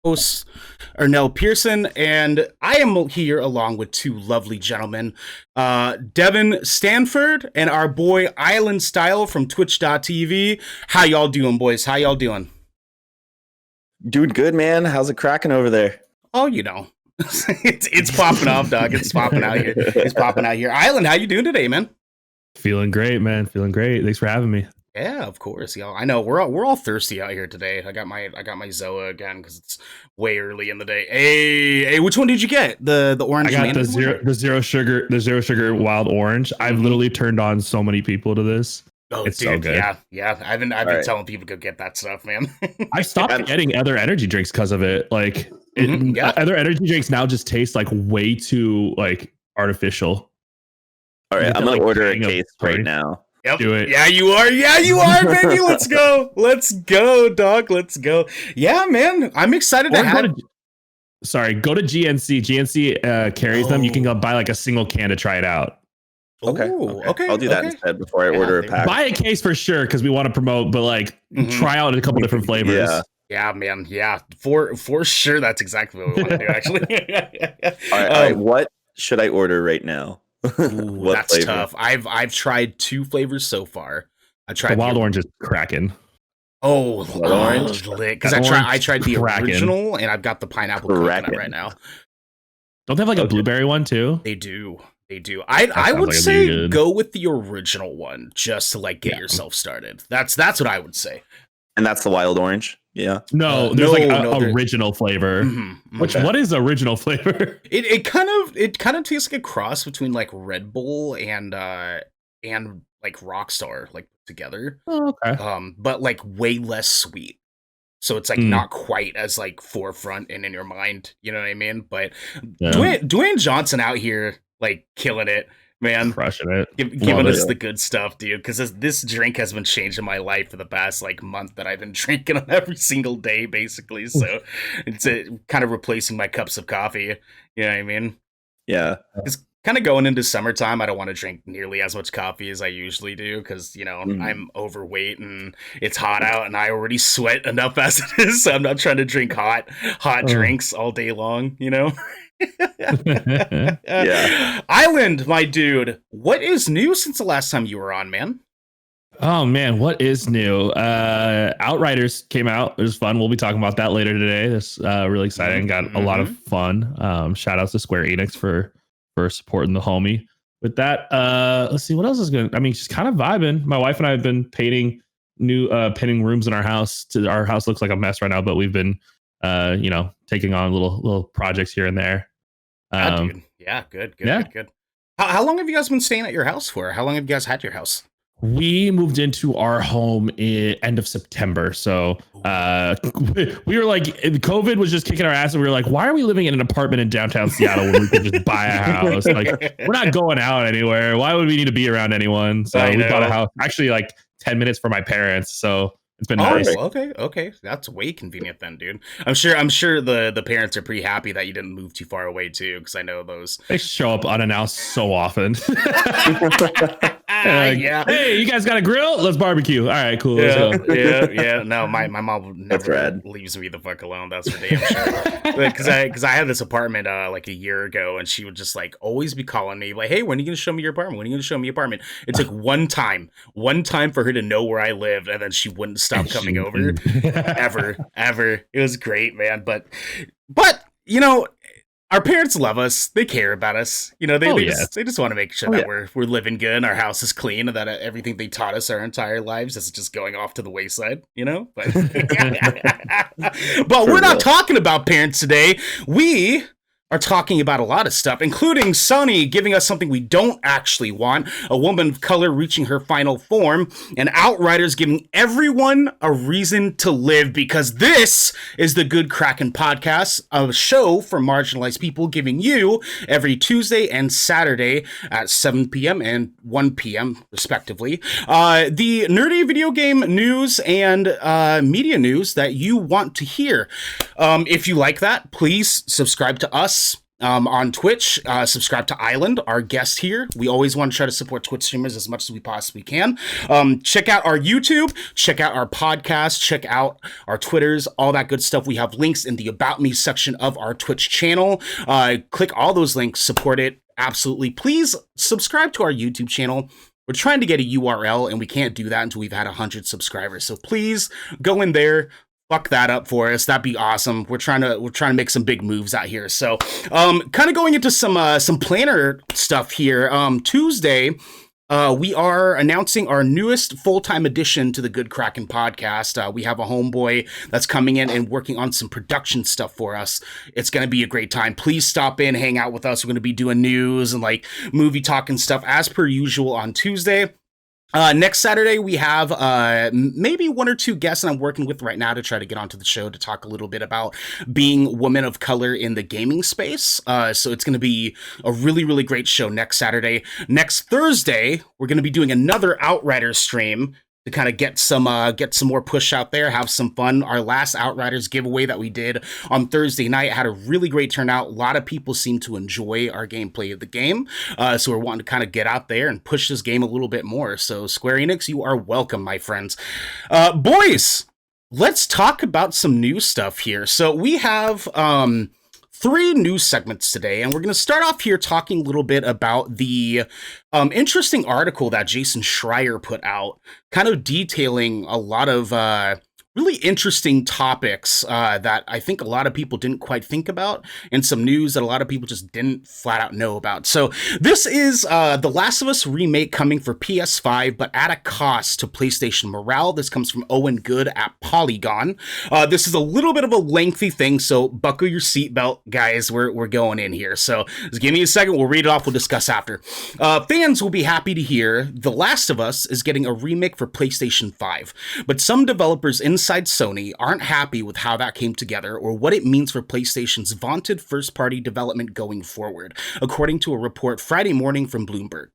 Host Ernell Pearson, and I am here along with two lovely gentlemen, Devin Stanford and our boy IslandStyle from Twitch.tv. How y'all doing, boys? How y'all doing? Doing good, man. How's it cracking over there? Oh, you know, it's popping off, dog. It's popping out here. It's popping out here. Island, how you doing today, man? Feeling great, man. Feeling great. Thanks for having me. Yeah, of course, y'all. I know we're all thirsty out here today. I got my Zoa again because it's way early in the day. Hey, which one did you get? The orange. I got the zero sugar wild orange. I've literally turned on so many people to this. Oh, it's dude, so good. Yeah. I've been telling people to go get that stuff, man. I stopped getting other energy drinks because of it. Like other energy drinks now just taste like way too like artificial. All right, I'm gonna order a case right now. Yep. Do it. Yeah, you are, baby. Let's go, dog. Let's go. Yeah, man. I'm excited to have. Go to GNC. GNC carries them. You can go buy like a single can to try it out. Okay. I'll do that instead before I order a pack. Buy a case for sure because we want to promote, but like try out a couple different flavors. Yeah, man. Yeah, for sure. That's exactly what we want to do, actually. All right. What should I order right now? Ooh, that's flavor? Tough. I've tried two flavors so far. I tried the wild orange is Kraken. Oh, orange, because I tried the Kraken. Original, and I've got the pineapple coconut right now. Don't they have like a blueberry one too? They do. I would say go with the original one just to like get yourself started. That's what I would say. And that's the wild orange. Yeah. No, there's original flavor. What is original flavor? It kind of tastes like a cross between like Red Bull and like Rockstar like together. Oh, okay. But like way less sweet. So it's like not quite as like forefront and in your mind, you know what I mean? But Dwayne Johnson out here like killing it. Man, crushing it, giving us the good stuff, dude. Because this drink has been changing my life for the past like month that I've been drinking on every single day, basically. So it's kind of replacing my cups of coffee. You know what I mean? Yeah. It's kind of going into summertime. I don't want to drink nearly as much coffee as I usually do because I'm overweight and it's hot out, and I already sweat enough as it is. So I'm not trying to drink hot drinks all day long. You know. Yeah. Island, my dude, what is new since the last time you were on, man? Oh man, what is new? Outriders came out. It was fun. We'll be talking about that later today. That's really exciting. Got a lot of fun. Shout outs to Square Enix for supporting the homie with that. Let's see what else is good. I mean, she's kind of vibing. My wife and I have been painting rooms in our house. Our house looks like a mess right now, but we've been taking on little projects here and there. Dude. Yeah, good. How long have you guys been staying at your house for? How long have you guys had your house? We moved into our home in end of September. So we were like, COVID was just kicking our ass. And we were like, why are we living in an apartment in downtown Seattle when we could just buy a house? Like, we're not going out anywhere. Why would we need to be around anyone? So we bought a house actually like 10 minutes from my parents. So it's been nice. Okay. That's way convenient then, dude. I'm sure the parents are pretty happy that you didn't move too far away too, because I know those. They show up unannounced so often. Yeah. Hey, you guys got a grill? Let's barbecue. All right, cool. Yeah. No, my mom never leaves me the fuck alone. That's for damn sure. Because I had this apartment like a year ago, and she would just like always be calling me like, "Hey, when are you gonna show me your apartment? When are you gonna show me your apartment?" It took one time for her to know where I lived, and then she wouldn't stop coming over ever. It was great, man. But our parents love us. They care about us. They just want to make sure that we're living good and our house is clean, and that everything they taught us our entire lives is just going off to the wayside, But, but we're not talking about parents today. We are talking about a lot of stuff, including Sunny giving us something we don't actually want, a woman of color reaching her final form, and Outriders giving everyone a reason to live, because this is the Good Kraken Podcast, a show for marginalized people, giving you every Tuesday and Saturday at 7 p.m. and 1 p.m. respectively, the nerdy video game news and media news that you want to hear. If you like that, please subscribe to us on Twitch. Subscribe to Island, our guest here. We always want to try to support Twitch streamers as much as we possibly can. Check out our YouTube, check out our podcast, check out our Twitters, all that good stuff. We have links in the About Me section of our Twitch channel. Click all those links, support it. Absolutely. Please subscribe to our YouTube channel. We're trying to get a URL, and we can't do that until we've had 100 subscribers. So please go in there, fuck that up for us. That'd be awesome. We're trying to make some big moves out here. So, kind of going into some planner stuff here. Tuesday, we are announcing our newest full-time addition to the Good Kraken podcast. We have a homeboy that's coming in and working on some production stuff for us. It's going to be a great time. Please stop in, hang out with us. We're going to be doing news and like movie talk and stuff as per usual on Tuesday. Next Saturday, we have maybe one or two guests that I'm working with right now to try to get onto the show to talk a little bit about being women of color in the gaming space. So it's going to be a really, really great show next Saturday. Next Thursday, we're going to be doing another Outriders stream to kind of get some more push out there, have some fun. Our last Outriders giveaway that we did on Thursday night had a really great turnout. A lot of people seem to enjoy our gameplay of the game. So we're wanting to kind of get out there and push this game a little bit more. So Square Enix, you are welcome, my friends. Boys, let's talk about some new stuff here. So we have 3 news segments today, and we're going to start off here talking a little bit about the interesting article that Jason Schreier put out, kind of detailing a lot of really interesting topics that I think a lot of people didn't quite think about, and some news that a lot of people just didn't flat out know about. So this is The Last of Us Remake coming for PS5, but at a cost to PlayStation morale. This comes from Owen Good at Polygon. This is a little bit of a lengthy thing, so buckle your seatbelt, guys. We're going in here. So just give me a second. We'll read it off. We'll discuss after. Fans will be happy to hear The Last of Us is getting a remake for PlayStation 5, but some developers inside Sony aren't happy with how that came together or what it means for PlayStation's vaunted first-party development going forward, according to a report Friday morning from Bloomberg.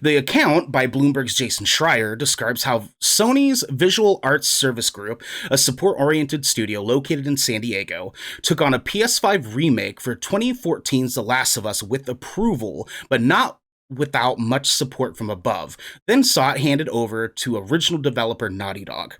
The account by Bloomberg's Jason Schreier describes how Sony's Visual Arts Service Group, a support-oriented studio located in San Diego, took on a PS5 remake for 2014's The Last of Us with approval, but not without much support from above, then saw it handed over to original developer Naughty Dog.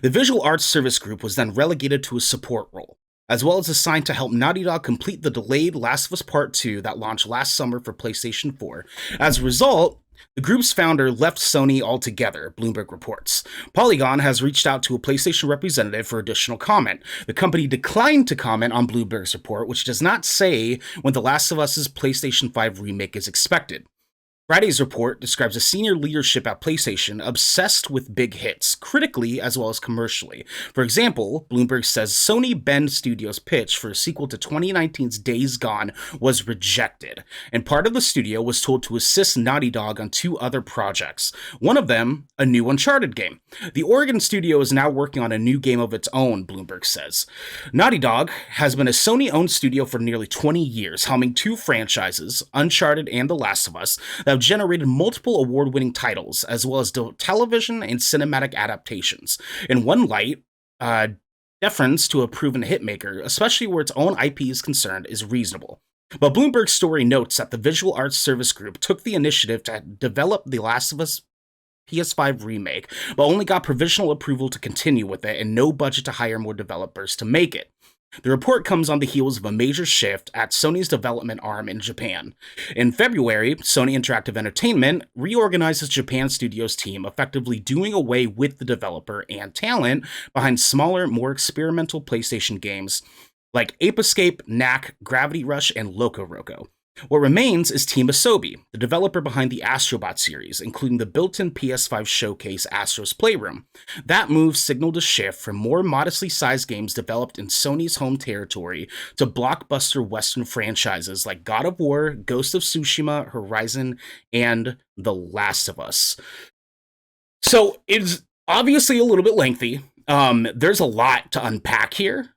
The Visual Arts Service Group was then relegated to a support role, as well as assigned to help Naughty Dog complete the delayed Last of Us Part 2 that launched last summer for PlayStation 4. As a result, the group's founder left Sony altogether, Bloomberg reports. Polygon has reached out to a PlayStation representative for additional comment. The company declined to comment on Bloomberg's report, which does not say when The Last of Us's PlayStation 5 remake is expected. Friday's report describes a senior leadership at PlayStation obsessed with big hits, critically as well as commercially. For example, Bloomberg says Sony Bend Studios' pitch for a sequel to 2019's Days Gone was rejected, and part of the studio was told to assist Naughty Dog on 2 other projects, one of them a new Uncharted game. The Oregon studio is now working on a new game of its own, Bloomberg says. Naughty Dog has been a Sony-owned studio for nearly 20 years, helming 2 franchises, Uncharted and The Last of Us, that have generated multiple award-winning titles, as well as television and cinematic adaptations. In one light, deference to a proven hitmaker, especially where its own IP is concerned, is reasonable. But Bloomberg's story notes that the Visual Arts Service Group took the initiative to develop The Last of Us PS5 remake, but only got provisional approval to continue with it and no budget to hire more developers to make it. The report comes on the heels of a major shift at Sony's development arm in Japan. In February, Sony Interactive Entertainment reorganized its Japan Studios team, effectively doing away with the developer and talent behind smaller, more experimental PlayStation games like Ape Escape, Knack, Gravity Rush, and Loco Roco. What remains is Team Asobi, the developer behind the Astrobot series, including the built-in PS5 showcase Astro's Playroom. That move signaled a shift from more modestly sized games developed in Sony's home territory to blockbuster Western franchises like God of War, Ghost of Tsushima, Horizon, and The Last of Us. So it's obviously a little bit lengthy. There's a lot to unpack here.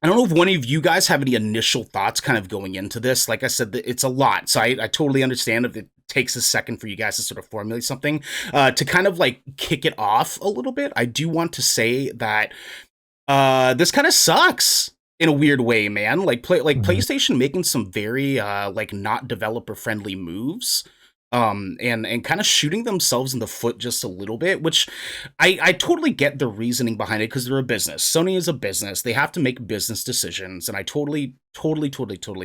I don't know if one of you guys have any initial thoughts kind of going into this. Like I said, it's a lot, so I totally understand if it takes a second for you guys to sort of formulate something. To kind of like kick it off a little bit, I do want to say that this kind of sucks. in a weird way, man. Like Mhm. PlayStation making some very like not developer friendly moves. And kind of shooting themselves in the foot just a little bit, which I totally get the reasoning behind it because they're a business. Sony is a business. They have to make business decisions, and I totally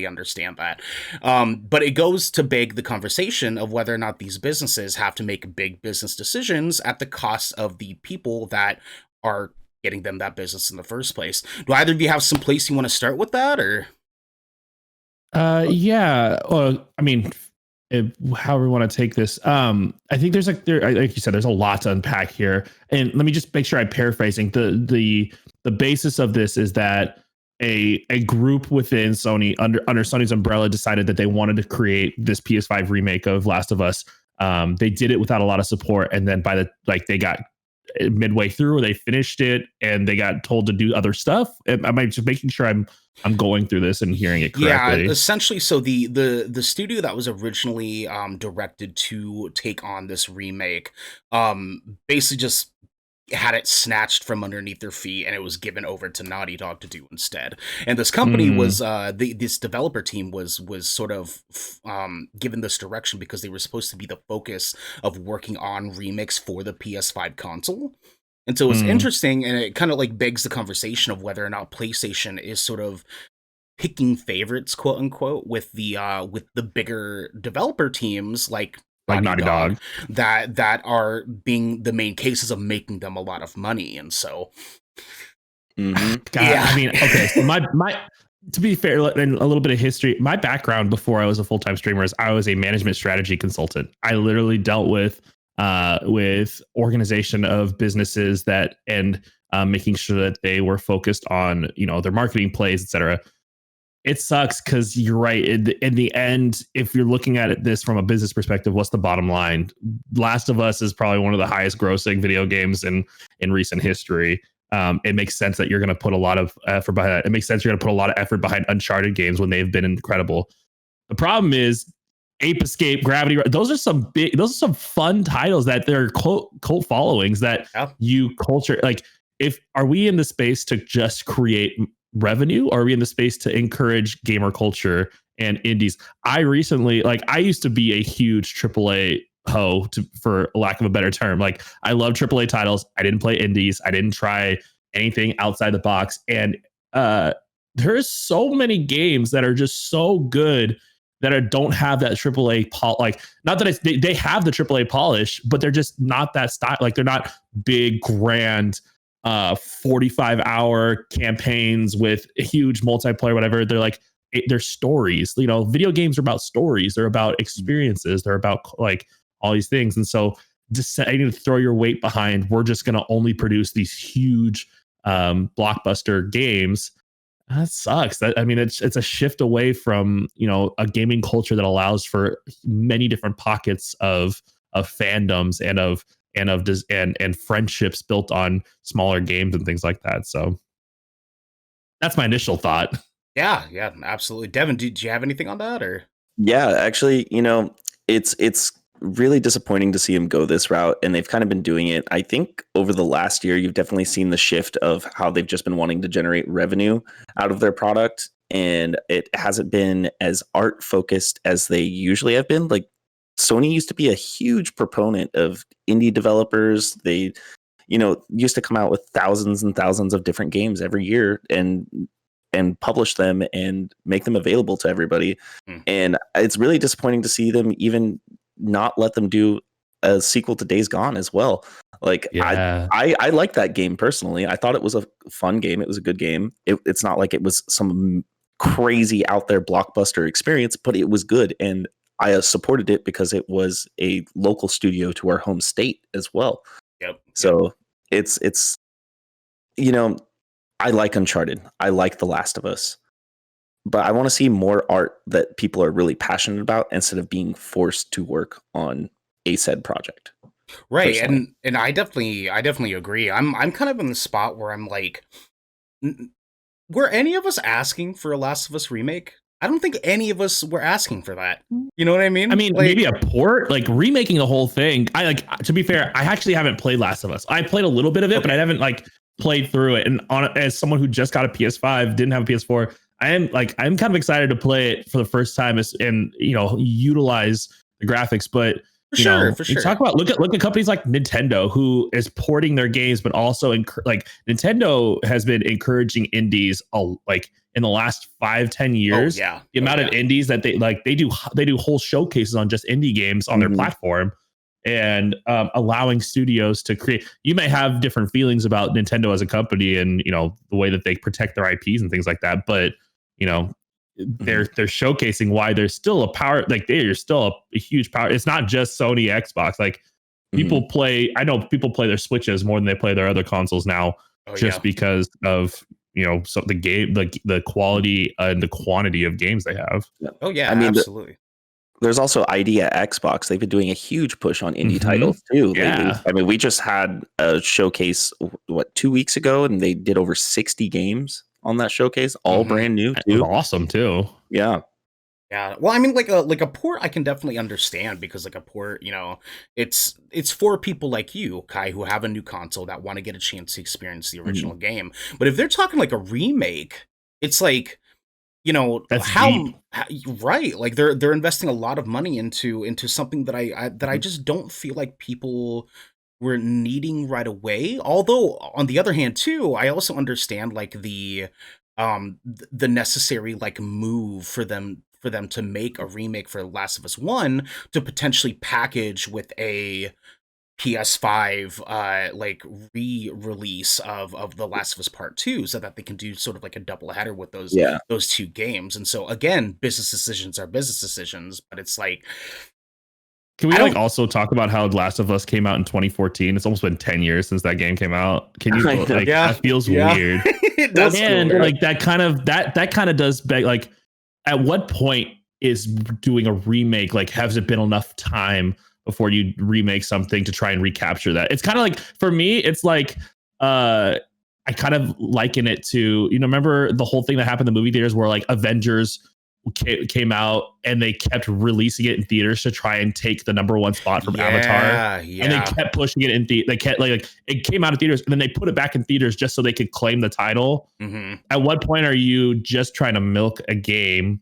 understand that. But it goes to beg the conversation of whether or not these businesses have to make big business decisions at the cost of the people that are getting them that business in the first place. Do either of you have some place you want to start with that, or? Yeah. Well, I mean, however we want to take this. I think there's like you said, there's a lot to unpack here, and let me just make sure I'm paraphrasing. The basis of this is that a group within Sony under Sony's umbrella decided that they wanted to create this PS5 remake of Last of Us. They did it without a lot of support, and then by the they got midway through, they finished it, and they got told to do other stuff. Am I just making sure I'm going through this and hearing it correctly? Yeah, essentially. So the studio that was originally directed to take on this remake, basically just had it snatched from underneath their feet, and it was given over to Naughty Dog to do instead. And this company was this developer team was sort of given this direction because they were supposed to be the focus of working on remakes for the PS5 console. And so it's interesting, and it kind of like begs the conversation of whether or not PlayStation is sort of picking favorites, quote unquote, with the bigger developer teams like Naughty Dog. that are being the main cases of making them a lot of money. And so God, yeah. I mean, okay, so my to be fair, and a little bit of history, my background before I was a full-time streamer is I was a management strategy consultant. I literally dealt with organization of businesses that and making sure that they were focused on, their marketing plays, etc. It sucks because you're right. In the end, if you're looking at this from a business perspective, what's the bottom line? Last of Us is probably one of the highest grossing video games in recent history. It makes sense that you're going to put a lot of effort behind that. It makes sense you're going to put a lot of effort behind Uncharted games when they've been incredible. The problem is Ape Escape, Gravity. Those are some fun titles that they're cult followings that you culture. Like, are we in the space to just create revenue, or are we in the space to encourage gamer culture and indies? I used to be a huge AAA hoe, for lack of a better term. Like, I love AAA titles. I didn't play indies. I didn't try anything outside the box. And there's so many games that are just so good that don't have that AAA like, not that they have the AAA polish, but they're just not that style. Like, they're not big, grand 45-hour campaigns with a huge multiplayer, whatever. They're stories. Video games are about stories. They're about experiences. They're about like all these things. And so deciding to throw your weight behind, we're just going to only produce these huge blockbuster games. That sucks. It's a shift away from, a gaming culture that allows for many different pockets of fandoms and friendships built on smaller games and things like that. So that's my initial thought. Yeah, absolutely. Devin, did you have anything on that, or? Yeah, actually, it's really disappointing to see him go this route, and they've kind of been doing it. I think over the last year, you've definitely seen the shift of how they've just been wanting to generate revenue out of their product, and it hasn't been as art focused as they usually have been. Like, Sony used to be a huge proponent of indie developers. They, used to come out with thousands and thousands of different games every year and publish them and make them available to everybody. And it's really disappointing to see them even not let them do a sequel to Days Gone as well. Like, yeah. I like that game personally. I thought it was a fun game. It was a good game. It's not like it was some crazy out there blockbuster experience, but it was good. And I supported it because it was a local studio to our home state as well. Yep. So it's I like Uncharted. I like The Last of Us. But I want to see more art that people are really passionate about instead of being forced to work on a said project. Right. Personally. And I definitely agree. I'm kind of in the spot where I'm like, were any of us asking for a Last of Us remake? I don't think any of us were asking for that. You know what I mean? I mean, maybe a port, like remaking the whole thing. To be fair, I actually haven't played Last of Us. I played a little bit of it, but I haven't played through it, and as someone who just got a PS5, didn't have a PS4, I'm kind of excited to play it for the first time and utilize the graphics. But For sure. you talk about look at companies like Nintendo, who is porting their games, but also Nintendo has been encouraging indies in the last 5-10 years. The amount of indies that they do whole showcases on just indie games on their platform, and allowing studios to create. You may have different feelings about Nintendo as a company and the way that they protect their IPs and things like that, but they're showcasing why there's still a power, there's still a huge power. It's not just Sony, Xbox. People play, I know people play their Switches more than they play their other consoles now, because of so the game, the quality and the quantity of games they have. Oh yeah, I mean, absolutely. There's also ID at Xbox. They've been doing a huge push on indie titles too. Yeah. I mean, we just had a showcase 2 weeks ago, and they did over 60 games on that showcase, all brand new too. Awesome too. Yeah. Well, I mean, like a port, I can definitely understand, because like a port, it's for people like you, Kai, who have a new console that want to get a chance to experience the original game. But if they're talking like a remake, it's like, that's how right? Like they're investing a lot of money into something that I just don't feel like people were needing right away. Although on the other hand too, I also understand like the necessary like move for them to make a remake for Last of Us 1 to potentially package with a PS5 re-release of The Last of Us Part 2, so that they can do sort of like a double header with those two games. And so again, business decisions are business decisions, but it's like, can we also talk about how Last of Us came out in 2014? It's almost been 10 years since that game came out. Can you that feels weird. It does and feel like that kind of does beg, like, at what point is doing a remake, has it been enough time before you remake something to try and recapture that? It's kind of like, for me, it's like I kind of liken it to, remember the whole thing that happened in the movie theaters where like Avengers came out and they kept releasing it in theaters to try and take the #1 spot from Avatar, and they kept pushing it in they kept like it came out of theaters and then they put it back in theaters just so they could claim the title. At what point are you just trying to milk a game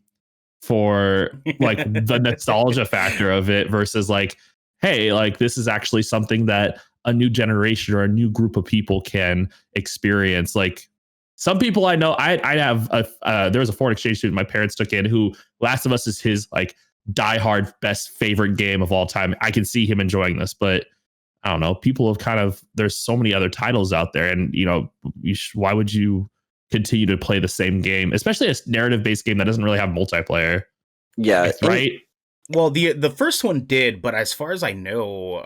for like the nostalgia factor of it versus like, hey, like this is actually something that a new generation or a new group of people can experience? Like, some people I know, I have there was a foreign exchange student my parents took in who Last of Us is his like diehard best favorite game of all time. I can see him enjoying this, but I don't know. People have there's so many other titles out there, and why would you continue to play the same game, especially a narrative based game that doesn't really have multiplayer? Yeah, right. Well, the first one did, but as far as I know,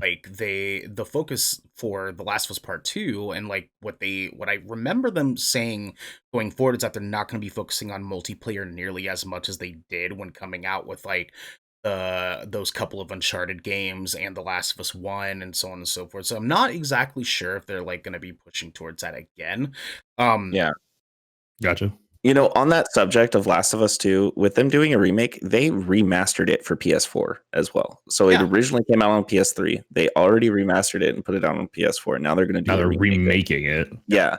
like the focus for The Last of Us Part 2 and like what I remember them saying going forward is that they're not going to be focusing on multiplayer nearly as much as they did when coming out with like those couple of Uncharted games and The Last of Us 1 and so on and so forth. So I'm not exactly sure if they're like going to be pushing towards that again. Yeah. Gotcha. On that subject of Last of Us 2, with them doing a remake, they remastered it for PS4 as well. So it originally came out on PS3. They already remastered it and put it out on PS4. Now they're going to do. Now they're remaking it. Yeah.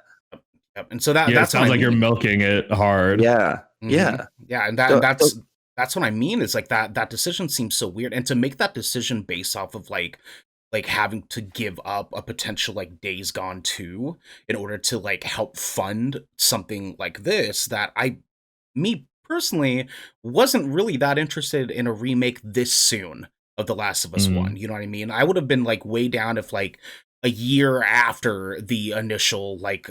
Yep. And so that sounds like you're milking it hard. Yeah. Mm-hmm. Yeah. Yeah. And that's what I mean. Is like that decision seems so weird, and to make that decision based off of like having to give up a potential like Days Gone 2 in order to like help fund something like this, that me personally wasn't really that interested in a remake this soon of The Last of Us 1. You know what I mean? I would have been like way down if like a year after the initial like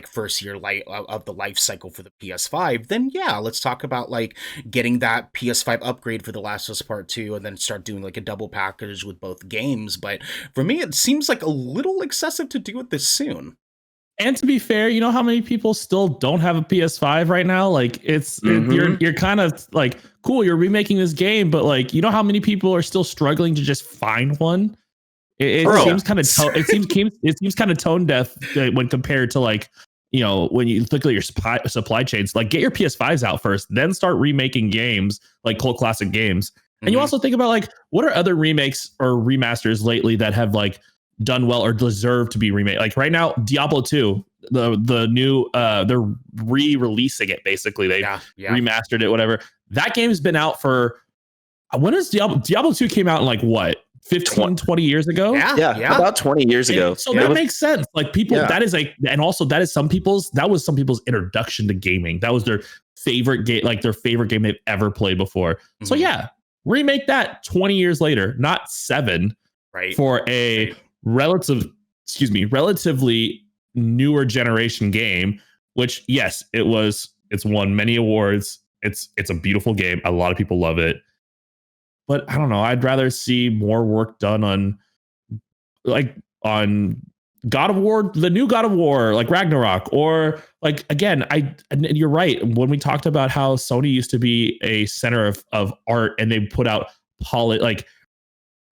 first year of the life cycle for the PS5, then yeah, let's talk about like getting that PS5 upgrade for The Last of Us Part 2 and then start doing like a double package with both games. But for me, it seems like a little excessive to do it this soon. And to be fair, you know how many people still don't have a PS5 right now? Like you're kind of like, cool, you're remaking this game, but like, you know how many people are still struggling to just find one? It seems kind of it seems kind of tone deaf when compared to like, when you look at your supply chains. Like, get your PS5s out first, then start remaking games like cult classic games. And you also think about like, what are other remakes or remasters lately that have like done well or deserve to be remade. Like right now, Diablo 2, the new they're re-releasing it basically. They remastered it, whatever. That game's been out for when is Diablo 2 came out in like what? 15, 20 years ago? Yeah, about 20 years ago. So that makes sense. Like people, that is like, and also that was some people's introduction to gaming. That was their favorite game, like their favorite game they've ever played before. Mm-hmm. So yeah, remake that 20 years later, not 7, for a relatively newer generation game, which yes, it's won many awards. It's a beautiful game. A lot of people love it. But I don't know. I'd rather see more work done on God of War, the new God of War, like Ragnarok, or like again. And you're right. When we talked about how Sony used to be a center of art, and they put out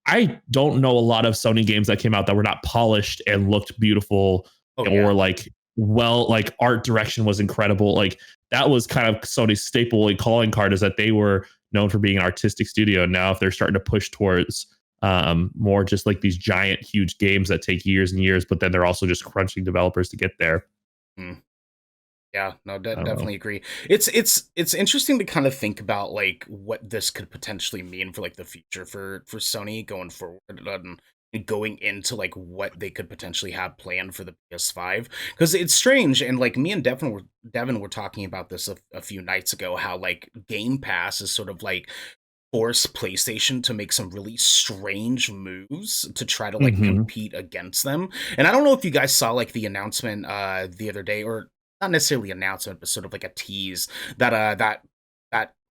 I don't know a lot of Sony games that came out that were not polished and looked beautiful, like art direction was incredible. Like that was kind of Sony's staple calling card, is that they were known for being an artistic studio. Now, if they're starting to push towards more just like these giant, huge games that take years and years, but then they're also just crunching developers to get there. Yeah, no, definitely agree. It's interesting to kind of think about like what this could potentially mean for like the future for Sony going forward, and going into like what they could potentially have planned for the PS5, because it's strange. And like me and Devin were talking about this a few nights ago, how like Game Pass is sort of like force PlayStation to make some really strange moves to try to like compete against them. And I don't know if you guys saw like the announcement the other day, or not necessarily announcement, but sort of like a tease that that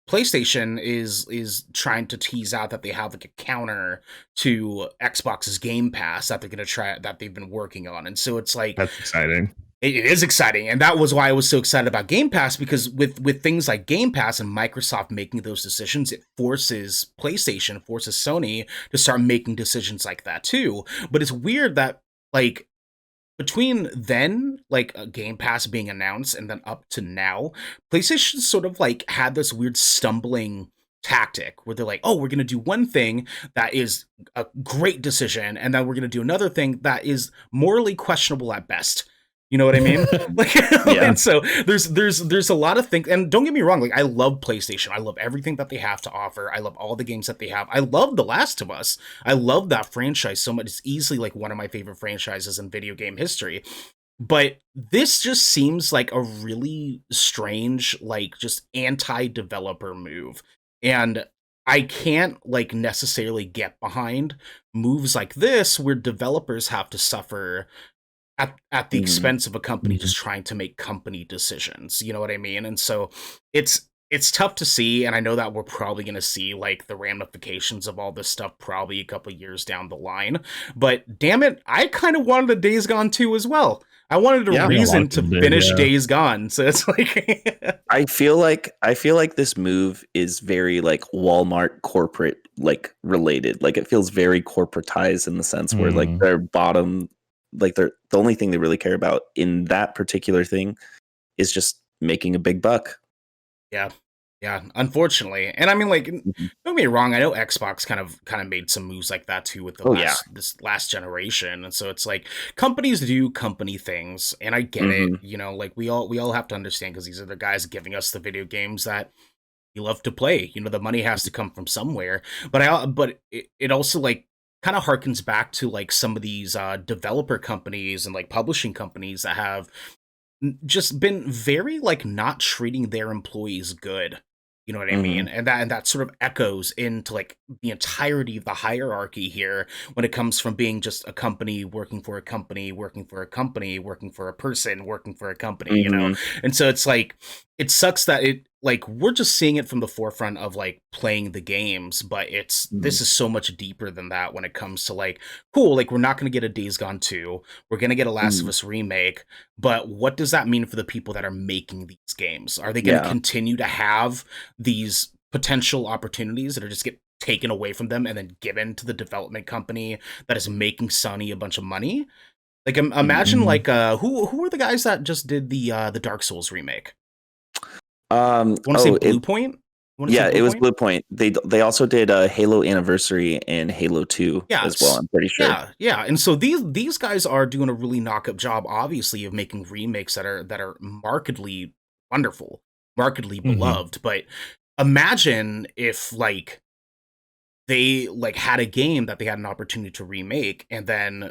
PlayStation is trying to tease out that they have like a counter to Xbox's Game Pass that they've been working on. And so it's like, that's exciting. It is exciting. And that was why I was so excited about Game Pass, because with things like Game Pass and Microsoft making those decisions, it forces Sony to start making decisions like that too. But it's weird that like between then, like Game Pass being announced and then up to now, PlayStation sort of like had this weird stumbling tactic where they're like, oh, we're going to do one thing that is a great decision, and then we're going to do another thing that is morally questionable at best. You know what I mean? And so there's a lot of things, and don't get me wrong, like I love PlayStation. I love everything that they have to offer. I love all the games that they have. I love The Last of Us. I love that franchise so much. It's easily like one of my favorite franchises in video game history. But this just seems like a really strange, like just anti-developer move. And I can't like necessarily get behind moves like this where developers have to suffer at the expense of a company just trying to make company decisions. You know what I mean? And so it's tough to see, and I know that we're probably going to see like the ramifications of all this stuff probably a couple years down the line. But damn it, I kind of wanted a Days Gone 2 as well. I wanted a reason to finish Days Gone. So it's like I feel like this move is very like Walmart corporate like related. Like it feels very corporatized in the sense where like their bottom, like the only thing they really care about in that particular thing is just making a big buck. Yeah, unfortunately. And I mean, like, don't get me wrong, I know Xbox kind of made some moves like that too with this last generation. And so it's like companies do company things, and I get it, you know, like we all have to understand, because these are the guys giving us the video games that we love to play. You know, the money has to come from somewhere. But it also like kind of harkens back to like some of these developer companies and like publishing companies that have just been very like not treating their employees good. You know what I mean? And that sort of echoes into like the entirety of the hierarchy here when it comes from being just a company working for a company, working for a company, working for a person, working for a company, you know? And so it's like, it sucks that it like we're just seeing it from the forefront of like playing the games, but this is so much deeper than that when it comes to like, cool, like we're not going to get a Days Gone 2, we're going to get a Last of Us remake, but what does that mean for the people that are making these games? Are they going to continue to have these potential opportunities that are just get taken away from them and then given to the development company that is making Sony a bunch of money? Like imagine like who are the guys that just did the Dark Souls remake? I want to say Blue Point? Yeah, it was Blue Point. They also did Halo Anniversary and Halo 2 as well, I'm pretty sure. Yeah. And so these guys are doing a really knock-up job, obviously, of making remakes that are markedly wonderful, markedly beloved. But imagine if like they like had a game that they had an opportunity to remake, and then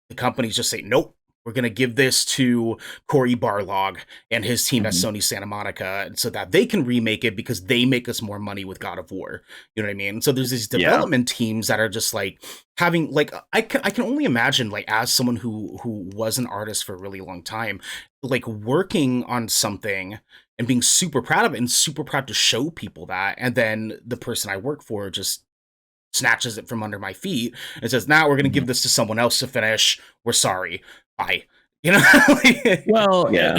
the companies just say, nope, we're going to give this to Cory Barlog and his team at Sony Santa Monica so that they can remake it because they make us more money with God of War. You know what I mean? So there's these development teams that are just like having like, I can only imagine, like, as someone who was an artist for a really long time, like working on something and being super proud of it and super proud to show people that. And then the person I work for just snatches it from under my feet and says, now we're going to give this to someone else to finish. We're sorry. Bye. You know? Well, yeah.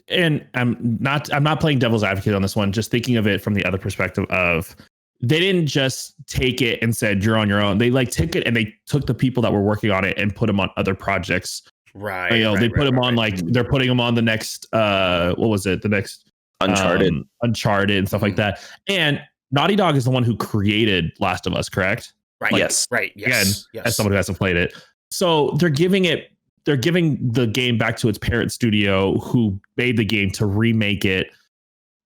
And I'm not playing devil's advocate on this one, just thinking of it from the other perspective of they didn't just take it and said, you're on your own. They like took it and they took the people that were working on it and put them on other projects. Right. You know, they put them on like they're putting them on the next what was it? The next Uncharted and stuff like that. And Naughty Dog is the one who created Last of Us, correct? Right. Like, yes. Right. Yes. Again, as someone who hasn't played it. So they're giving the game back to its parent studio who made the game to remake it.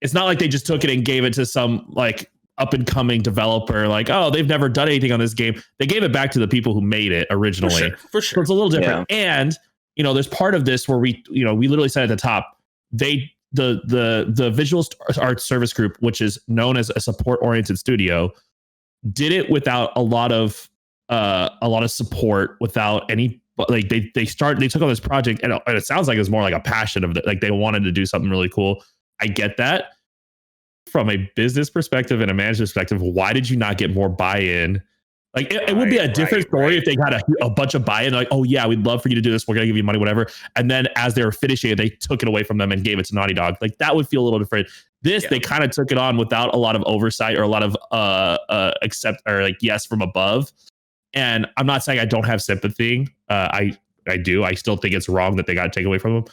It's not like they just took it and gave it to some like up and coming developer, like, oh, they've never done anything on this game. They gave it back to the people who made it originally. For sure. So it's a little different. Yeah. And, you know, there's part of this where we literally said at the top, the Visual Arts Service Group, which is known as a support oriented studio, did it without a lot of support, without any, like they took on this project and it sounds like it was more like a passion of it. Like they wanted to do something really cool. I get that. From a business perspective and a management perspective, why did you not get more buy-in? Like it would be a different story if they got a bunch of buy-in, like, oh yeah, we'd love for you to do this, we're gonna give you money, whatever. And then as they were finishing it, they took it away from them and gave it to Naughty Dog. Like that would feel a little different. They kind of took it on without a lot of oversight or a lot of accept or like yes from above. And I'm not saying I don't have sympathy. I do. I still think it's wrong that they got taken away from them.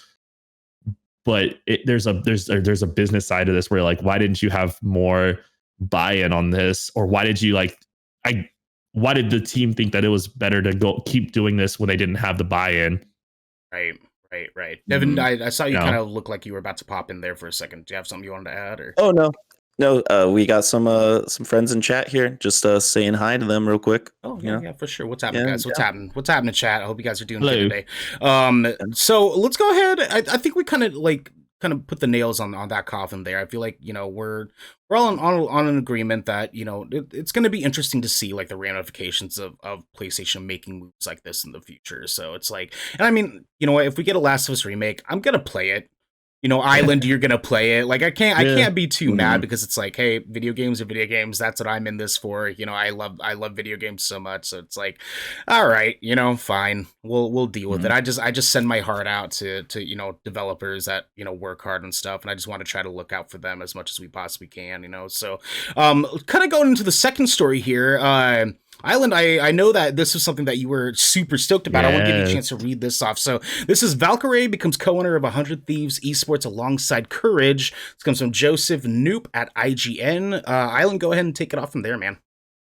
But there's a business side of this where like, why didn't you have more buy-in on this? Or why did you why did the team think that it was better to go keep doing this when they didn't have the buy-in? Right. Devin, I saw you kind of look like you were about to pop in there for a second. Do you have something you wanted to add? Or? Oh, no. We got some friends in chat here. Just saying hi to them real quick. Oh, yeah, for sure. What's happening, guys? What's happening? What's happening, chat? I hope you guys are doing good today. So let's go ahead. I think we kind of put the nails on that coffin there. I feel like, you know, we're all on an agreement that, you know, it's going to be interesting to see like the ramifications of PlayStation making moves like this in the future. So it's like, and I mean, you know what, if we get a Last of Us remake, I'm going to play it. You know, Island, you're gonna play it. Like I can't be too mad because it's like, hey, video games are video games. That's what I'm in this for. You know, I love video games so much. So it's like, all right, you know, fine. We'll deal with it. I just send my heart out to you know, developers that, you know, work hard and stuff, and I just want to try to look out for them as much as we possibly can, you know. So kind of going into the second story here, Island, I know that this was something that you were super stoked about. Yes. I want to give you a chance to read this off. So this is Valkyrae becomes co-owner of 100 Thieves Esports alongside Courage. This comes from Joseph Noop at IGN. Island, go ahead and take it off from there, man.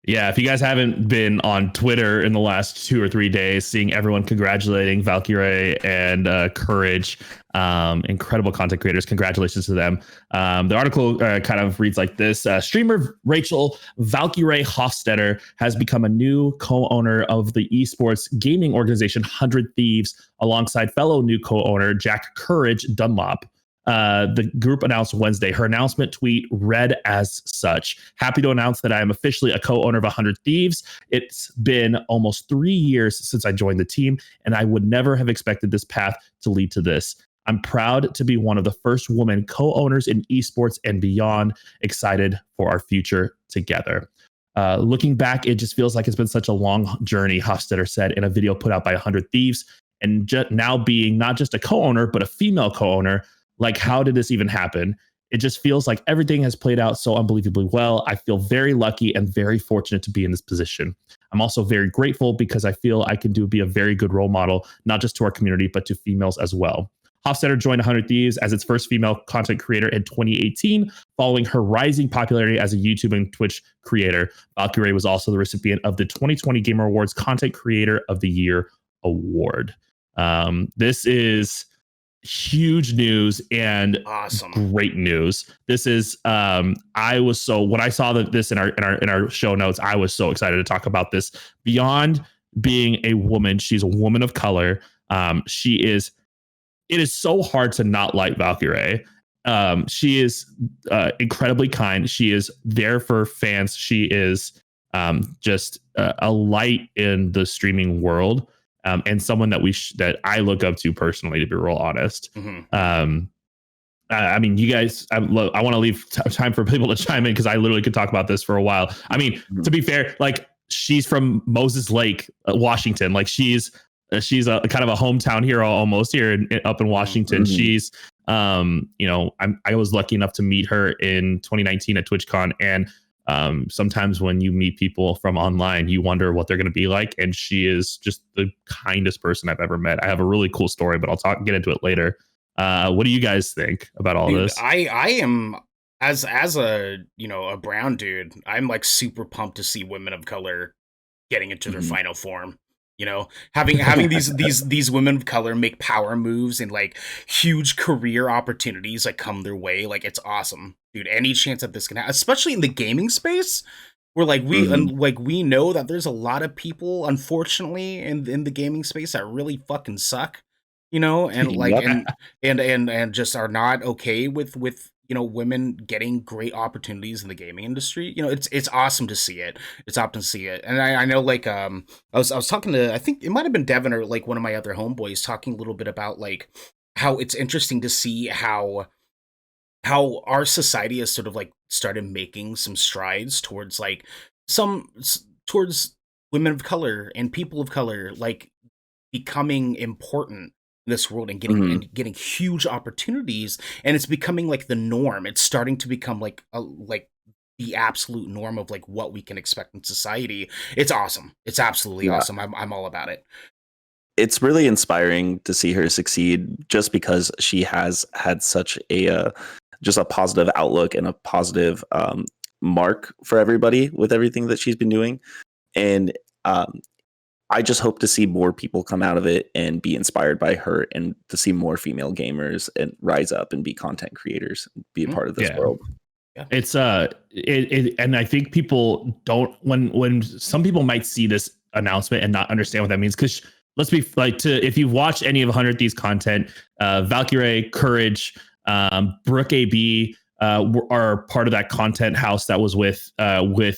Yeah, if you guys haven't been on Twitter in the last 2 or 3 days, seeing everyone congratulating Valkyrae and Courage, incredible content creators, congratulations to them. The article kind of reads like this. Streamer Rachel Valkyrae Hofstetter has become a new co-owner of the esports gaming organization 100 Thieves, alongside fellow new co-owner Jack Courage Dunlop. The group announced Wednesday. Her announcement tweet read as such: happy to announce that I am officially a co-owner of 100 Thieves. It's been almost 3 years since I joined the team, and I would never have expected this path to lead to this. I'm proud to be one of the first women co-owners in esports and beyond. Excited for our future together. Looking back, it just feels like it's been such a long journey, Hofstetter said in a video put out by 100 Thieves. And now being not just a co-owner, but a female co-owner, like, how did this even happen? It just feels like everything has played out so unbelievably well. I feel very lucky and very fortunate to be in this position. I'm also very grateful because I feel I can be a very good role model, not just to our community, but to females as well. Hofstetter joined 100 Thieves as its first female content creator in 2018, following her rising popularity as a YouTube and Twitch creator. Valkyrae was also the recipient of the 2020 Gamer Awards Content Creator of the Year award. This is huge news and awesome, great news. This is when I saw this in our show notes, I was so excited to talk about this. Beyond being a woman, she's a woman of color. It is so hard to not like Valkyrae. She is incredibly kind. She is there for fans. She is just a light in the streaming world, and someone that I look up to personally, to be real honest. Mm-hmm. I mean, you guys, I want to leave time for people to chime in because I literally could talk about this for a while. I mean, to be fair, like, she's from Moses Lake, Washington. Like, she's a kind of a hometown hero almost here up in Washington. Mm-hmm. She's, I was lucky enough to meet her in 2019 at TwitchCon. And sometimes when you meet people from online, you wonder what they're going to be like. And she is just the kindest person I've ever met. I have a really cool story, but I'll get into it later. What do you guys think about all this? I am, as a brown dude, I'm like super pumped to see women of color getting into their final form. Having these women of color make power moves and like huge career opportunities like come their way. Like, it's awesome, dude. Any chance that this can happen, especially in the gaming space, where like we know that there's a lot of people, unfortunately, in the gaming space that really fucking suck, and like and just are not okay with women getting great opportunities in the gaming industry. It's awesome to see it. It's awesome to see it. And I know, like, I was talking to, I think it might have been Devin or like one of my other homeboys, talking a little bit about like how it's interesting to see how our society has sort of like started making some strides towards like towards women of color and people of color, like, becoming important this world and getting huge opportunities, and it's becoming like the norm. It's starting to become like the absolute norm of like what we can expect in society. It's awesome. It's absolutely awesome. I'm all about it. It's really inspiring to see her succeed, just because she has had such a just a positive outlook and a positive mark for everybody with everything that she's been doing. And I just hope to see more people come out of it and be inspired by her, and to see more female gamers and rise up and be content creators, and be a part of this world. Yeah. It's and I think people don't, when some people might see this announcement and not understand what that means, because let's be like, if you've watched any of 100 Thieves content, Valkyrae, Courage, Brooke AB are part of that content house that was with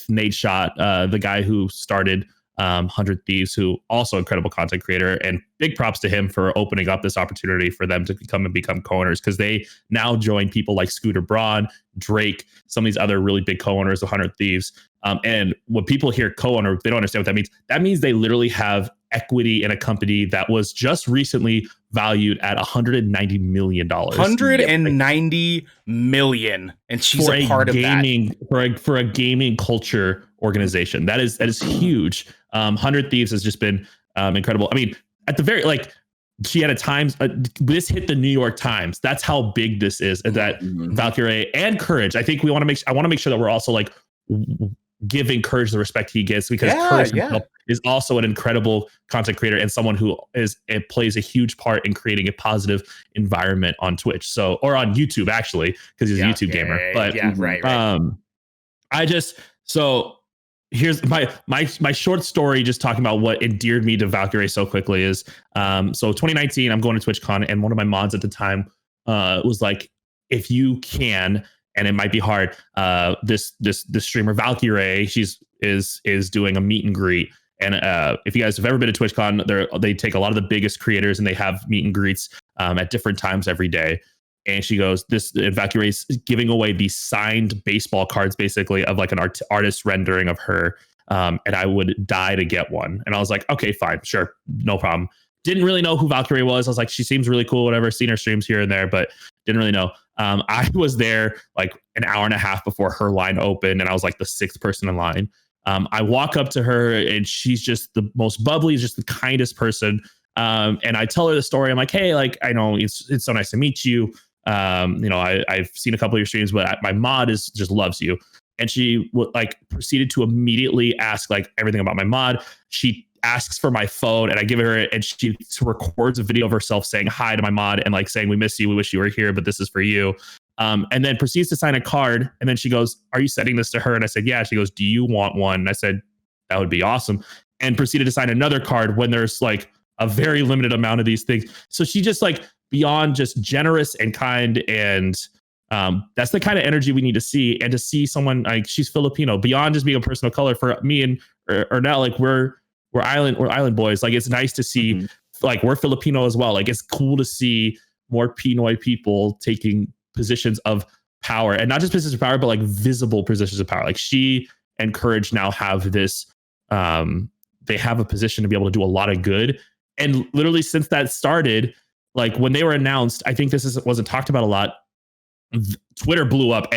Nate Shot, the guy who started 100 Thieves, who also incredible content creator, and big props to him for opening up this opportunity for them to become co-owners, because they now join people like Scooter Braun, Drake, some of these other really big co-owners of 100 Thieves. And when people hear co-owner, they don't understand what that means. That means they literally have equity in a company that was just recently valued at $190 million. $190 million, and she's a part of that for a gaming culture organization. That is huge. 100 Thieves has just been incredible. I mean, at the very, like, she had a Times, this hit the New York Times. That's how big this is. That Valkyrae and Courage, I think I want to make sure that we're also like giving Courage the respect he gets, because Courage himself is also an incredible content creator and someone who plays a huge part in creating a positive environment on Twitch. So, or on YouTube, actually, because he's a YouTube gamer. But here's my short story, just talking about what endeared me to Valkyrae so quickly is, so 2019, I'm going to TwitchCon, and one of my mods at the time was like, if you can, and it might be hard, this streamer Valkyrae, is doing a meet and greet. And if you guys have ever been to TwitchCon, they take a lot of the biggest creators and they have meet and greets at different times every day. And she goes, Valkyrae's giving away these signed baseball cards, basically, of like an artist rendering of her. And I would die to get one. And I was like, okay, fine, sure, no problem. Didn't really know who Valkyrae was. I was like, she seems really cool, whatever. Seen her streams here and there, but didn't really know. I was there like an hour and a half before her line opened, and I was like the sixth person in line. I walk up to her, and she's just the most bubbly, just the kindest person. And I tell her the story. I'm like, hey, like, I know it's so nice to meet you. I've seen a couple of your streams, but my mod just loves you. And she like proceeded to immediately ask like everything about my mod. She asks for my phone, and I give it her, and she records a video of herself saying hi to my mod and like saying, we miss you, we wish you were here, but this is for you. And then proceeds to sign a card. And then she goes, are you sending this to her? And I said, yeah. She goes, do you want one? And I said, that would be awesome. And proceeded to sign another card when there's like a very limited amount of these things. So she just like beyond just generous and kind. And that's the kind of energy we need to see. And to see someone like she's Filipino, beyond just being a person of color, for me and or now, like we're island boys. Like it's nice to see like we're Filipino as well. Like it's cool to see more Pinoy people taking positions of power, and not just positions of power, but like visible positions of power. Like she and Courage now have this, they have a position to be able to do a lot of good. And literally since that started, like when they were announced, I think wasn't talked about a lot. Twitter blew up,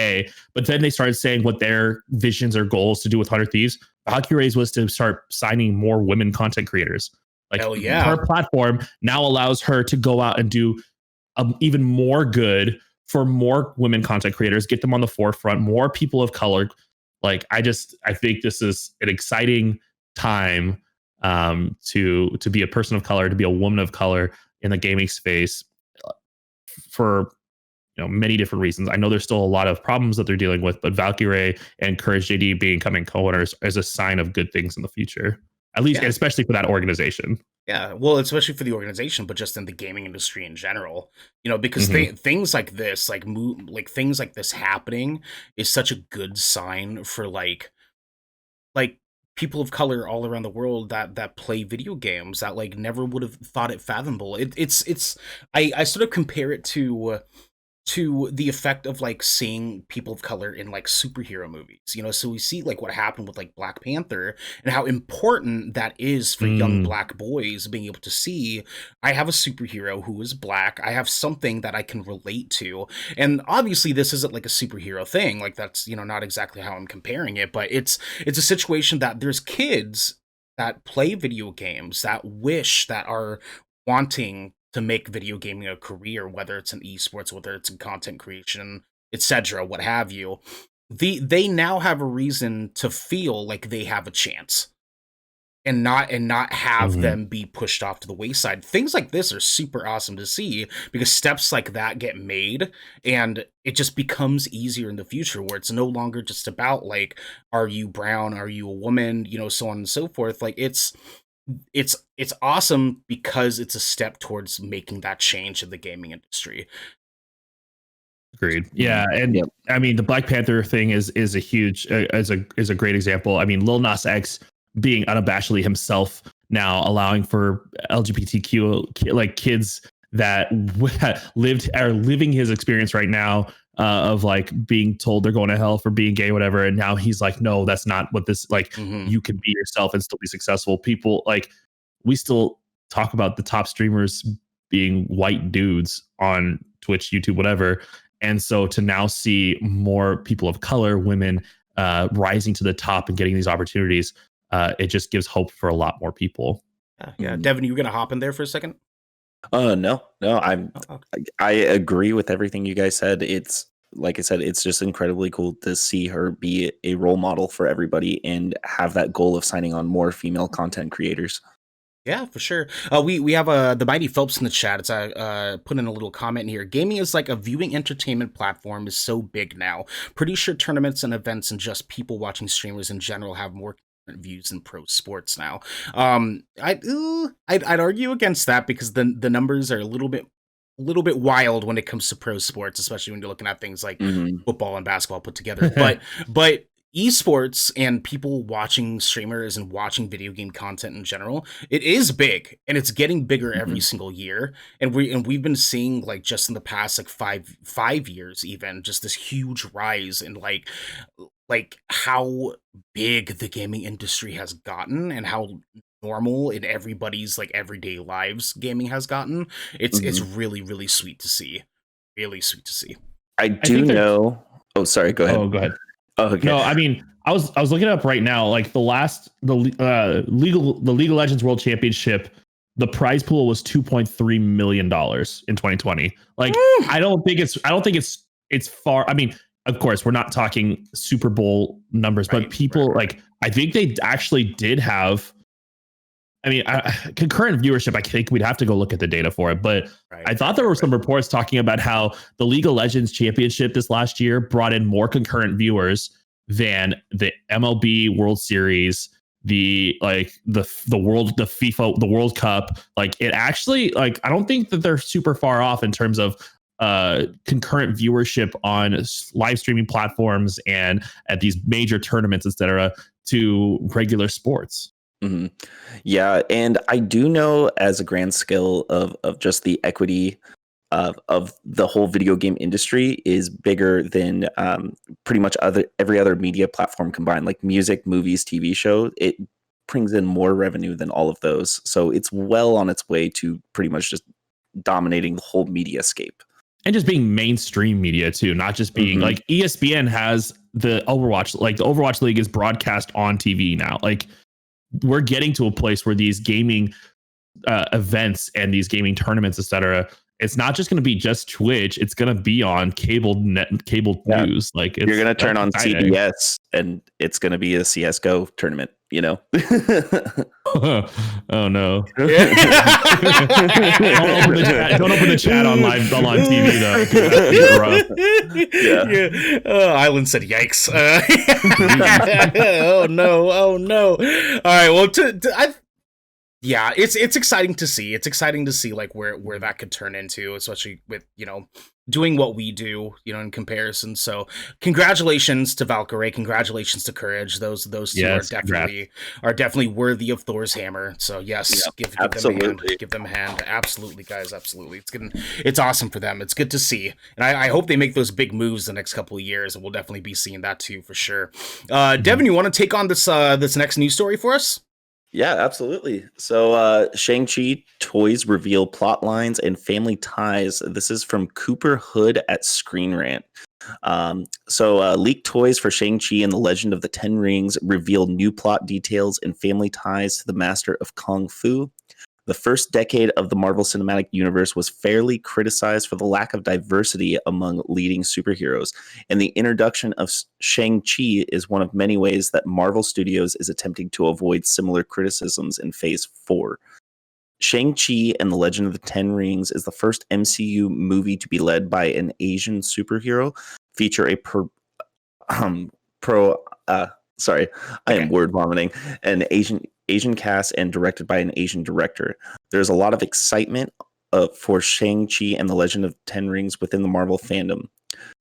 but then they started saying what their visions or goals to do with 100 Thieves. Valkyrae's was to start signing more women content creators. Like her platform now allows her to go out and do even more good for more women content creators, get them on the forefront, more people of color. Like I think this is an exciting time to be a person of color, to be a woman of color in the gaming space for many different reasons. I know there's still a lot of problems that they're dealing with, but Valkyrae and Courage JD becoming co-owners is a sign of good things in the future, at least, and especially for that organization. Yeah, well, especially for the organization, but just in the gaming industry in general, because things like this, like things like this happening is such a good sign for like people of color all around the world that play video games that like never would have thought it fathomable. I sort of compare it to the effect of like seeing people of color in like superhero movies, so we see like what happened with like Black Panther and how important that is for young Black boys being able to see, I have a superhero who is Black, I have something that I can relate to. And obviously this isn't like a superhero thing, like that's not exactly how I'm comparing it, but it's a situation that there's kids that play video games that are wanting to make video gaming a career, whether it's in esports, whether it's in content creation, etc., what have you. They now have a reason to feel like they have a chance, and not have them be pushed off to the wayside. Things like this are super awesome to see, because steps like that get made, and it just becomes easier in the future, where it's no longer just about like, are you brown, are you a woman, so on and so forth. Like it's awesome because it's a step towards making that change in the gaming industry. Agreed. Yeah, and I mean the Black Panther thing is a huge is a great example. I mean Lil Nas X being unabashedly himself now, allowing for LGBTQ like kids that are living his experience right now of like being told they're going to hell for being gay, whatever. And now he's like, no, that's not what this, like, you can be yourself and still be successful. People like, we still talk about the top streamers being white dudes on Twitch, YouTube, whatever. And so to now see more people of color, women rising to the top and getting these opportunities, it just gives hope for a lot more people. Yeah. Devin, you were going to hop in there for a second? No, I agree with everything you guys said. It's like I said, it's just incredibly cool to see her be a role model for everybody and have that goal of signing on more female content creators. Yeah, for sure. We have the Mighty Phelps in the chat. It's put in a little comment here. Gaming is like a viewing entertainment platform is so big now. Pretty sure tournaments and events and just people watching streamers in general have more views in pro sports now. I'd argue against that, because the numbers are a little bit wild when it comes to pro sports, especially when you're looking at things like football and basketball put together. but esports and people watching streamers and watching video game content in general, it is big, and it's getting bigger every single year. And we've been seeing, like, just in the past like five years even, just this huge rise in like how big the gaming industry has gotten and how normal in everybody's like everyday lives gaming has gotten. It's really, really sweet to see. Really sweet to see. I do know. Oh, sorry. Go ahead. Oh, go ahead. Oh, okay. No, I mean, I was looking it up right now. Like the League of Legends World Championship the prize pool was $2.3 million in 2020. Like, I don't think it's far. I mean, of course, we're not talking Super Bowl numbers, but people like, I think they actually did have. I mean, concurrent viewership, I think we'd have to go look at the data for it. But I thought there were some reports talking about how the League of Legends Championship this last year brought in more concurrent viewers than the MLB World Series, the FIFA, the World Cup. Like, it actually, like, I don't think that they're super far off in terms of concurrent viewership on live streaming platforms and at these major tournaments, etc., to regular sports. Mm-hmm. Yeah, and I do know, as a grand scale of just the equity of the whole video game industry is bigger than pretty much every other media platform combined, like music, movies, TV show. It brings in more revenue than all of those, so it's well on its way to pretty much just dominating the whole media scape. And just being mainstream media too, not just being like ESPN has the Overwatch, like the Overwatch League is broadcast on TV now. Like, we're getting to a place where these gaming events and these gaming tournaments, etc., it's not just going to be just Twitch. It's going to be on cable news. Like, you're going to turn on CBS and it's going to be a CS:GO tournament, you know? Oh no. Don't open the chat on live TV though. Yeah. Island said yikes. Oh no. All right, well, yeah, it's exciting to see. It's exciting to see like where that could turn into, especially with, you know, doing what we do, you know, in comparison. So congratulations to Valkyrae, congratulations to Courage. Those two are definitely worthy of Thor's hammer. So yes, give them a hand. Absolutely, guys, absolutely. It's awesome for them. It's good to see. And I hope they make those big moves the next couple of years, and we'll definitely be seeing that too for sure. Devin, you want to take on this next news story for us? Yeah, absolutely. So Shang-Chi toys reveal plot lines and family ties. This is from Cooper Hood at Screen Rant. Leaked toys for Shang-Chi and the Legend of the Ten Rings reveal new plot details and family ties to the Master of Kung Fu. The first decade of the Marvel Cinematic Universe was fairly criticized for the lack of diversity among leading superheroes, and the introduction of Shang-Chi is one of many ways that Marvel Studios is attempting to avoid similar criticisms in Phase 4. Shang-Chi and the Legend of the Ten Rings is the first MCU movie to be led by an Asian superhero, feature a I am word vomiting, an Asian cast and directed by an Asian director. There's a lot of excitement for Shang-Chi and the Legend of the Ten Rings within the Marvel fandom.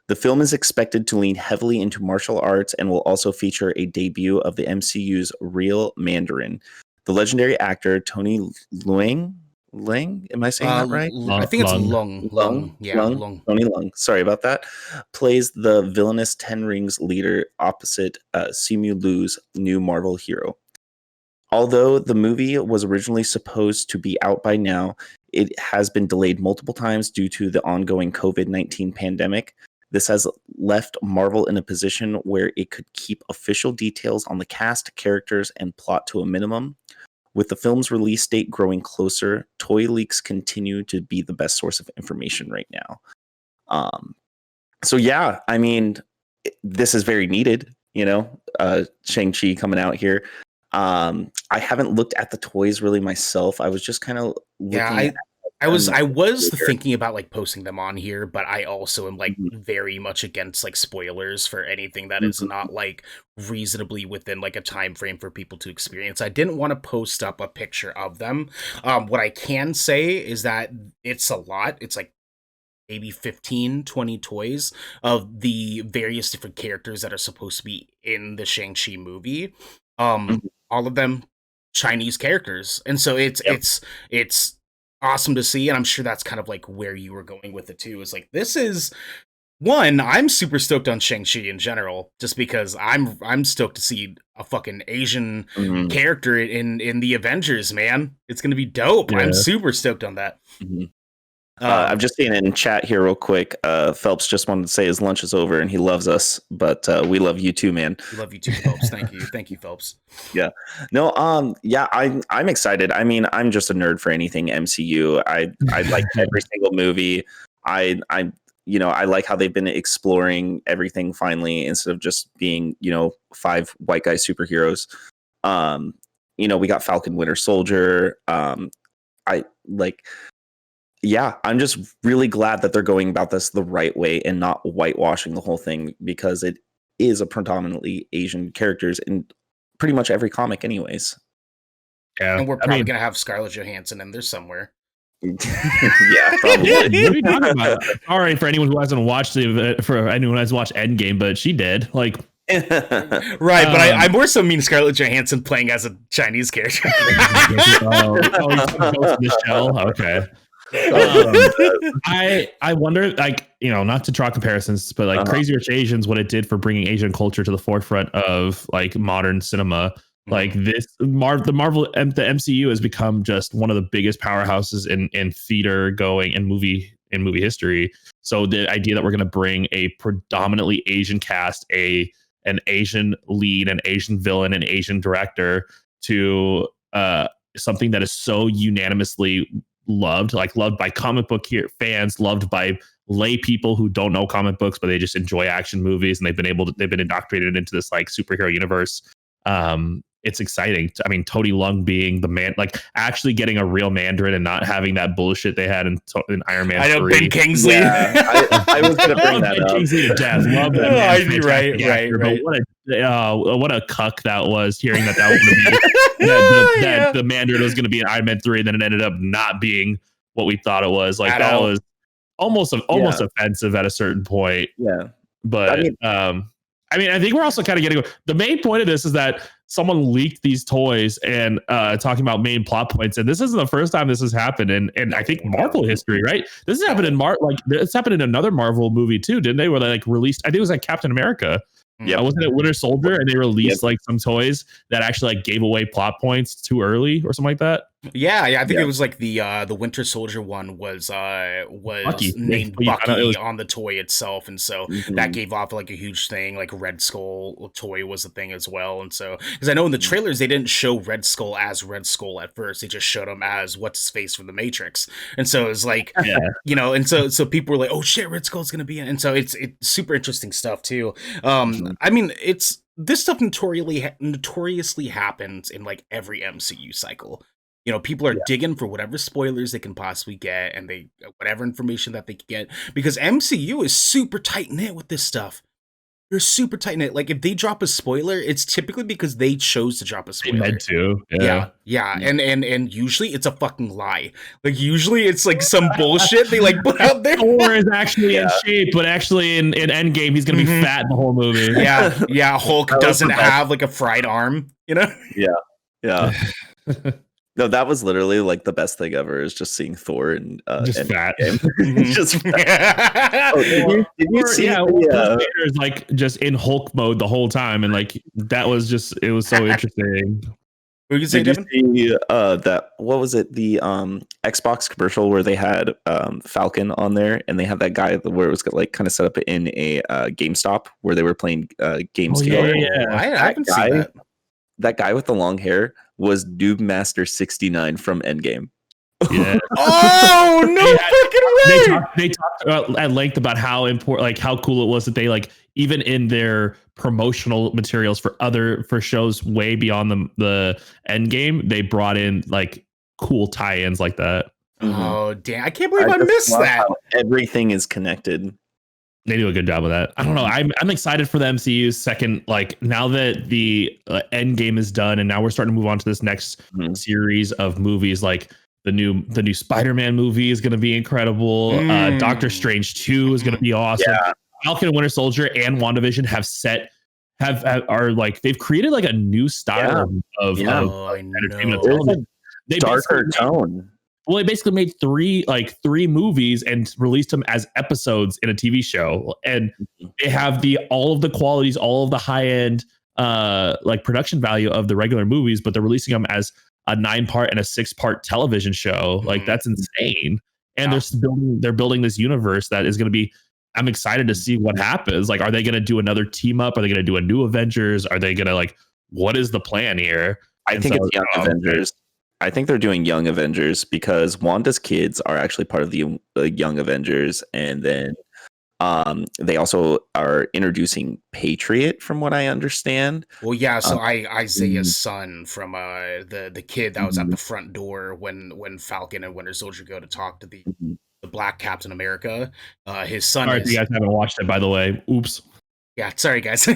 The film is expected to lean heavily into martial arts and will also feature a debut of the MCU's real Mandarin. The legendary actor Tony Leung, am I saying that right? I think it's Lung. Yeah, Lung. Tony Leung. Sorry about that. Plays the villainous Ten Rings leader opposite Simu Liu's new Marvel hero. Although the movie was originally supposed to be out by now, it has been delayed multiple times due to the ongoing COVID-19 pandemic. This has left Marvel in a position where it could keep official details on the cast, characters, and plot to a minimum. With the film's release date growing closer, toy leaks continue to be the best source of information right now. So yeah, I mean, this is very needed, you know, Shang-Chi coming out here. I haven't looked at the toys really myself. I was just kind of looking I was thinking about like posting them on here, but I also am like very much against like spoilers for anything that is not like reasonably within like a time frame for people to experience. I didn't want to post up a picture of them. What I can say is that it's a lot. It's like maybe 15, 20 toys of the various different characters that are supposed to be in the Shang-Chi movie. All of them Chinese characters. And so it's awesome to see, and I'm sure that's kind of like where you were going with it too. Is like, this is one, I'm super stoked on Shang-Chi in general, just because I'm stoked to see a fucking Asian character in the Avengers, man. It's gonna be dope. Yeah. I'm super stoked on that. I'm just seeing in chat here real quick. Phelps just wanted to say his lunch is over and he loves us, but we love you too, man. We love you too, Phelps. Thank you, Phelps. Yeah, no, yeah, I'm excited. I mean, I'm just a nerd for anything MCU. I like every single movie. I like how they've been exploring everything finally instead of just being 5 white guy superheroes. We got Falcon Winter Soldier. Yeah, I'm just really glad that they're going about this the right way and not whitewashing the whole thing, because it is a predominantly Asian characters in pretty much every comic anyways. Yeah. And we're probably going to have Scarlett Johansson in there somewhere. Yeah, probably. What are you talking about? Sorry for anyone who hasn't watched Endgame, but she did. Like, right, but I more so mean Scarlett Johansson playing as a Chinese character. The shell. Okay. I wonder, like, not to draw comparisons, but like Crazy Rich Asians, what it did for bringing Asian culture to the forefront of like modern cinema. Like the MCU has become just one of the biggest powerhouses in theater going and movie history. So the idea that we're going to bring a predominantly Asian cast, an Asian lead, an Asian villain, an Asian director to something that is so unanimously loved by comic book fans, loved by lay people who don't know comic books, but they just enjoy action movies, and they've been indoctrinated into this like superhero universe. It's exciting. I mean, Tony Leung being the man, like actually getting a real Mandarin and not having that bullshit they had in Iron Man 3. I know, Ben Kingsley. Yeah, I was going to bring that up. Kingsley to death. Love that man. Right. What a cuck that was, hearing that was going to be that the Mandarin was going to be in Iron Man 3, and then it ended up not being what we thought it was. Like that was almost offensive at a certain point. Yeah, but I think we're also kind of getting the main point of this is that someone leaked these toys and talking about main plot points, and this isn't the first time this has happened in I think Marvel history, right? This has happened in it's happened in another Marvel movie too, didn't they? Where they like released, I think it was like Captain America. Yeah, wasn't it Winter Soldier? And they released like some toys that actually like gave away plot points too early or something like that. Yeah, I think it was like the Winter Soldier one was Bucky. named Bucky on the toy itself, and so that gave off like a huge thing. Like Red Skull toy was a thing as well, and so because I know in the trailers they didn't show Red Skull as Red Skull at first, they just showed him as what's his face from the Matrix, and so it's like and so people were like, oh shit, Red Skull's gonna be in, and so it's super interesting stuff too. I mean, this stuff notoriously happens in like every MCU cycle. People are digging for whatever spoilers they can possibly get, and whatever information that they can get, because MCU is super tight knit with this stuff. They're super tight knit. Like if they drop a spoiler, it's typically because they chose to drop a spoiler. They meant to. Yeah. And usually it's a fucking lie. Like usually it's like some bullshit they like put out there. Thor is actually in shape, but actually in Endgame he's gonna be fat the whole movie. Yeah. Hulk doesn't have like a fried arm. Yeah. No, that was literally like the best thing ever, is just seeing Thor and just fat. Just fat. Did you see Vader's like just in Hulk mode the whole time, and like that was just, it was so interesting. What you say, Devin? That, what was it, the Xbox commercial where they had Falcon on there, and they had that guy where it was like kind of set up in a GameStop where they were playing games together. I haven't seen that. That guy with the long hair was Noob Master 69 from Endgame. Yeah. Oh no fucking way! They talked at length about how important, like how cool it was that they like even in their promotional materials for shows way beyond the Endgame, they brought in like cool tie-ins like that. Oh damn! I can't believe I missed that. Everything is connected. They do a good job of that. I don't know. I'm excited for the MCU's second. Like now that the end game is done, and now we're starting to move on to this next series of movies. Like the new Spider-Man movie is going to be incredible. Doctor Strange 2 is going to be awesome. Yeah. Falcon and Winter Soldier and WandaVision are like, they've created like a new style of entertainment. They darker tone. Well, they basically made three movies and released them as episodes in a TV show, and they have all of the qualities, all of the high end like production value of the regular movies, but they're releasing them as a 9-part and a 6-part television show. Like that's insane. and they're building this universe that is going to be. I'm excited to see what happens. Like, are they going to do another team up? Are they going to do a new Avengers? Are they going to like? What is the plan here? I think it's Young Avengers. I think they're doing Young Avengers because Wanda's kids are actually part of the Young Avengers, and then they also are introducing Patriot, from what I understand. Well, yeah. So Isaiah's son from the kid that was at the front door when Falcon and Winter Soldier go to talk to the Black Captain America. His son. Sorry, if you guys haven't watched it, by the way. Oops. Yeah, sorry guys.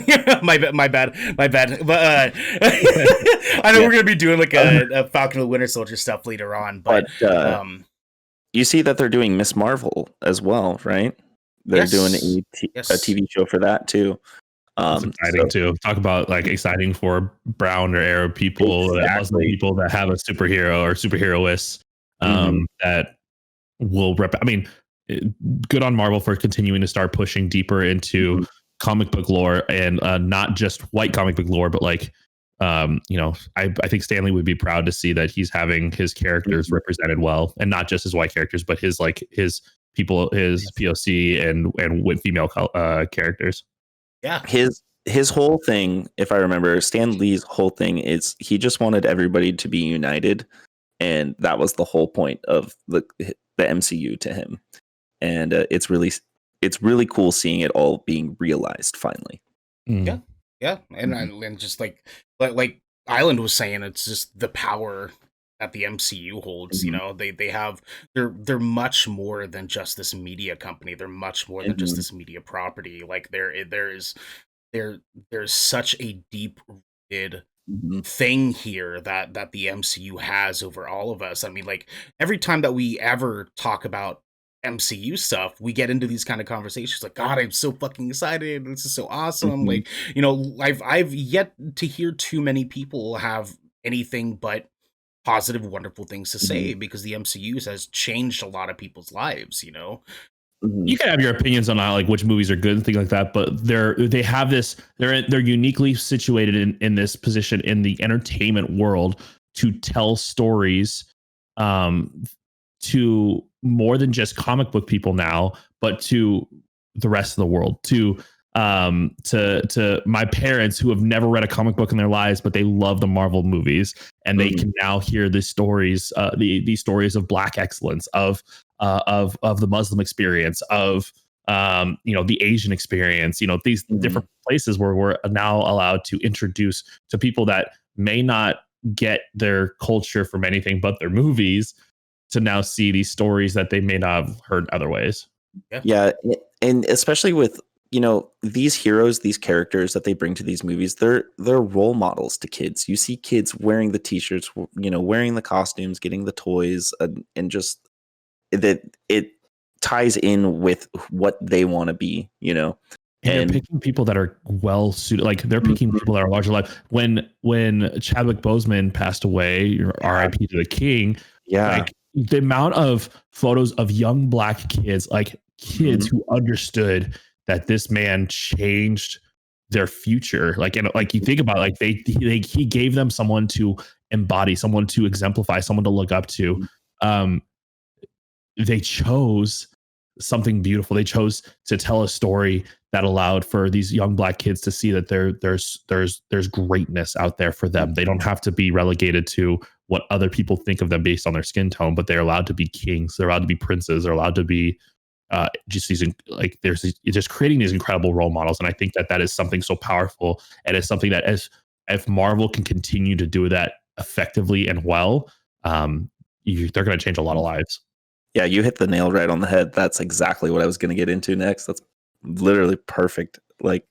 my bad. But I know we're gonna be doing like a Falcon and Winter Soldier stuff later on, but you see that they're doing Miss Marvel as well, right? They're doing a TV show for that too. It's exciting too. Talk about like exciting for brown or Arab people, Muslim people that have a superhero or superheroess that will I mean, good on Marvel for continuing to start pushing deeper into comic book lore and not just white comic book lore, but like I think Stanley would be proud to see that he's having his characters represented well, and not just his white characters, but his people, his POC and with female characters. Yeah, his whole thing, if I remember, Stan Lee's whole thing is he just wanted everybody to be united, and that was the whole point of the MCU to him. And it's really cool seeing it all being realized finally. Yeah, and just like Island was saying, it's just the power that the MCU holds. You know, they're much more than just this media company. They're much more than just this media property. Like there's such a deep rooted thing here that the MCU has over all of us. I mean, like every time that we ever talk about MCU stuff, we get into these kind of conversations like, God, I'm so fucking excited, this is so awesome. Like, you know, I've yet to hear too many people have anything but positive, wonderful things to say, because the MCU has changed a lot of people's lives, you know. You can have your opinions on like which movies are good and things like that, but they're uniquely situated in this position in the entertainment world to tell stories to more than just comic book people now, but to the rest of the world, to my parents who have never read a comic book in their lives, but they love the Marvel movies, and they can now hear the stories, the stories of Black excellence, of the Muslim experience, of the Asian experience, these different places where we're now allowed to introduce to people that may not get their culture from anything but their movies, to now see these stories that they may not have heard other ways. Yeah. And especially with, these heroes, these characters that they bring to these movies, they're role models to kids. You see kids wearing the t-shirts, wearing the costumes, getting the toys, and just that it ties in with what they want to be, And they're picking people that are well suited. Like they're picking people that are larger life. When Chadwick Boseman passed away, R.I.P. to the King. Yeah. Like, the amount of photos of young Black kids, like kids who understood that this man changed their future. Like, and like you think about it, like he gave them someone to embody, someone to exemplify, someone to look up to. They chose something beautiful. They chose to tell a story that allowed for these young Black kids to see that there's greatness out there for them. They don't have to be relegated to what other people think of them based on their skin tone, but they're allowed to be kings. They're allowed to be princes. They're allowed to be just these, like just creating these incredible role models. And I think that is something so powerful, and it's something that if Marvel can continue to do that effectively and well, they're going to change a lot of lives. Yeah, you hit the nail right on the head. That's exactly what I was going to get into next. That's literally perfect. Like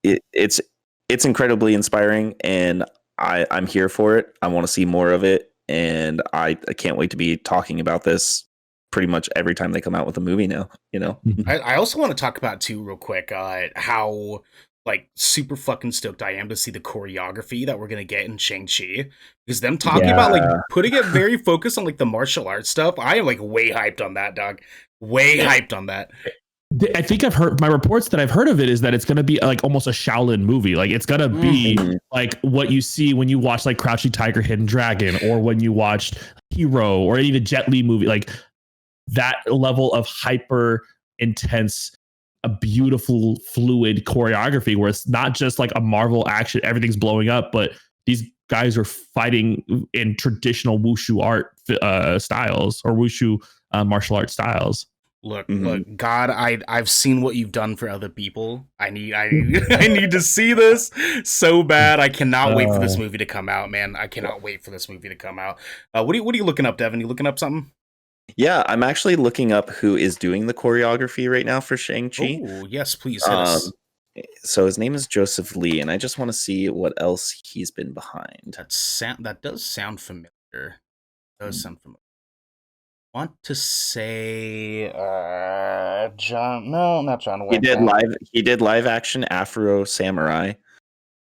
it's incredibly inspiring, and I'm here for it. I want to see more of it, and I can't wait to be talking about this pretty much every time they come out with a movie now. I also want to talk about too, real quick, how like super fucking stoked I am to see the choreography that we're gonna get in Shang-Chi, because them talking about like putting it very focused on like the martial arts stuff. I am like way hyped on that, dog. Way hyped on that. I think I've heard, my reports that I've heard of it is that it's going to be like almost a Shaolin movie. Like it's going to be like what you see when you watch like Crouching Tiger, Hidden Dragon, or when you watched Hero, or any of the Jet Li movie. Like that level of hyper intense, a beautiful fluid choreography where it's not just like a Marvel action, everything's blowing up, but these guys are fighting in traditional wushu art styles or wushu martial art styles. Look, God, I've seen what you've done for other people. I need I need to see this so bad. I cannot wait for this movie to come out, man. I cannot wait for this movie to come out. What are you looking up, Devin? You looking up something? Yeah, I'm actually looking up who is doing the choreography right now for Shang-Chi. Oh, yes, please hit us. So his name is Joseph Lee, and I just want to see what else he's been behind. That does sound familiar. Want to say John? No, not John Wick. He did live action Afro Samurai.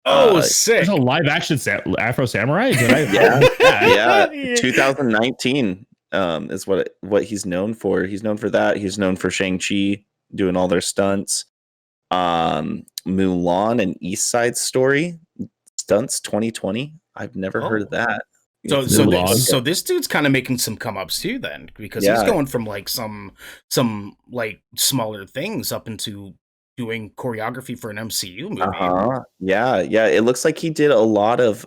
Oh, sick! There's a live action Afro Samurai. Yeah, 2019 is what he's known for. He's known for that. He's known for Shang-Chi doing all their stunts. Mulan and East Side Story stunts 2020. I've never heard of that. So this dude's kind of making some come ups too, then, because he's going from like some like smaller things up into doing choreography for an MCU movie. Yeah. It looks like he did a lot of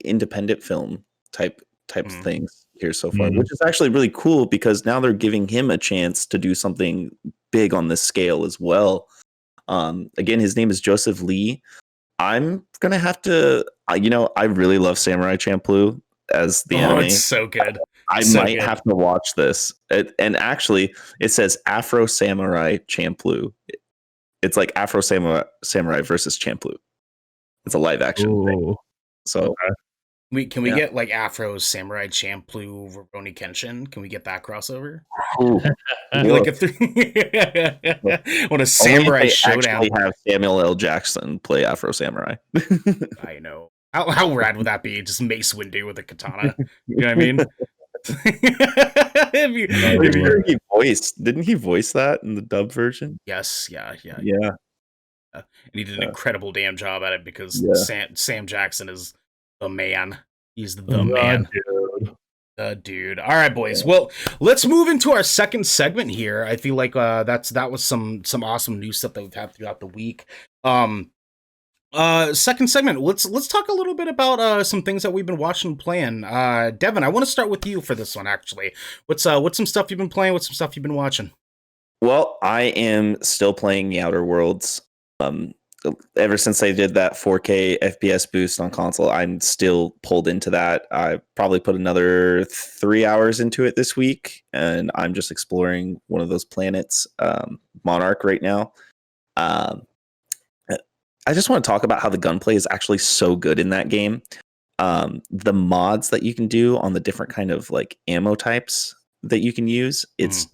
independent film type of things here so far, which is actually really cool because now they're giving him a chance to do something big on this scale as well. Again, his name is Joseph Lee. I'm gonna have to, I really love Samurai Champloo as the anime. It's so good. I might have to watch this. And actually, it says Afro Samurai Champloo. It's like Afro Samurai versus Champloo. It's a live action thing. So, can we get like Afro Samurai Champloo Rurouni Kenshin? Can we get that crossover? Like when a samurai showdown. Actually have Samuel L. Jackson play Afro Samurai. I know. How rad would that be? Just Mace Windu with a katana. You know what I mean? Didn't he voice that in the dub version? Yes, yeah. And he did an incredible damn job at it because Sam Jackson is the man. He's the man. Dude. All right, boys. Well, let's move into our second segment here. I feel like that was some awesome new stuff that we've had throughout the week. Second segment. Let's talk a little bit about some things that we've been watching and playing. Devin, I want to start with you for this one. Actually, what's some stuff you've been playing? What's some stuff you've been watching? Well, I am still playing the Outer Worlds. Ever since they did that 4K FPS boost on console, I'm still pulled into that. I probably put another 3 hours into it this week, and I'm just exploring one of those planets, Monarch, right now. I just want to talk about how the gunplay is actually so good in that game. The mods that you can do on the different kind of like ammo types that you can use, it's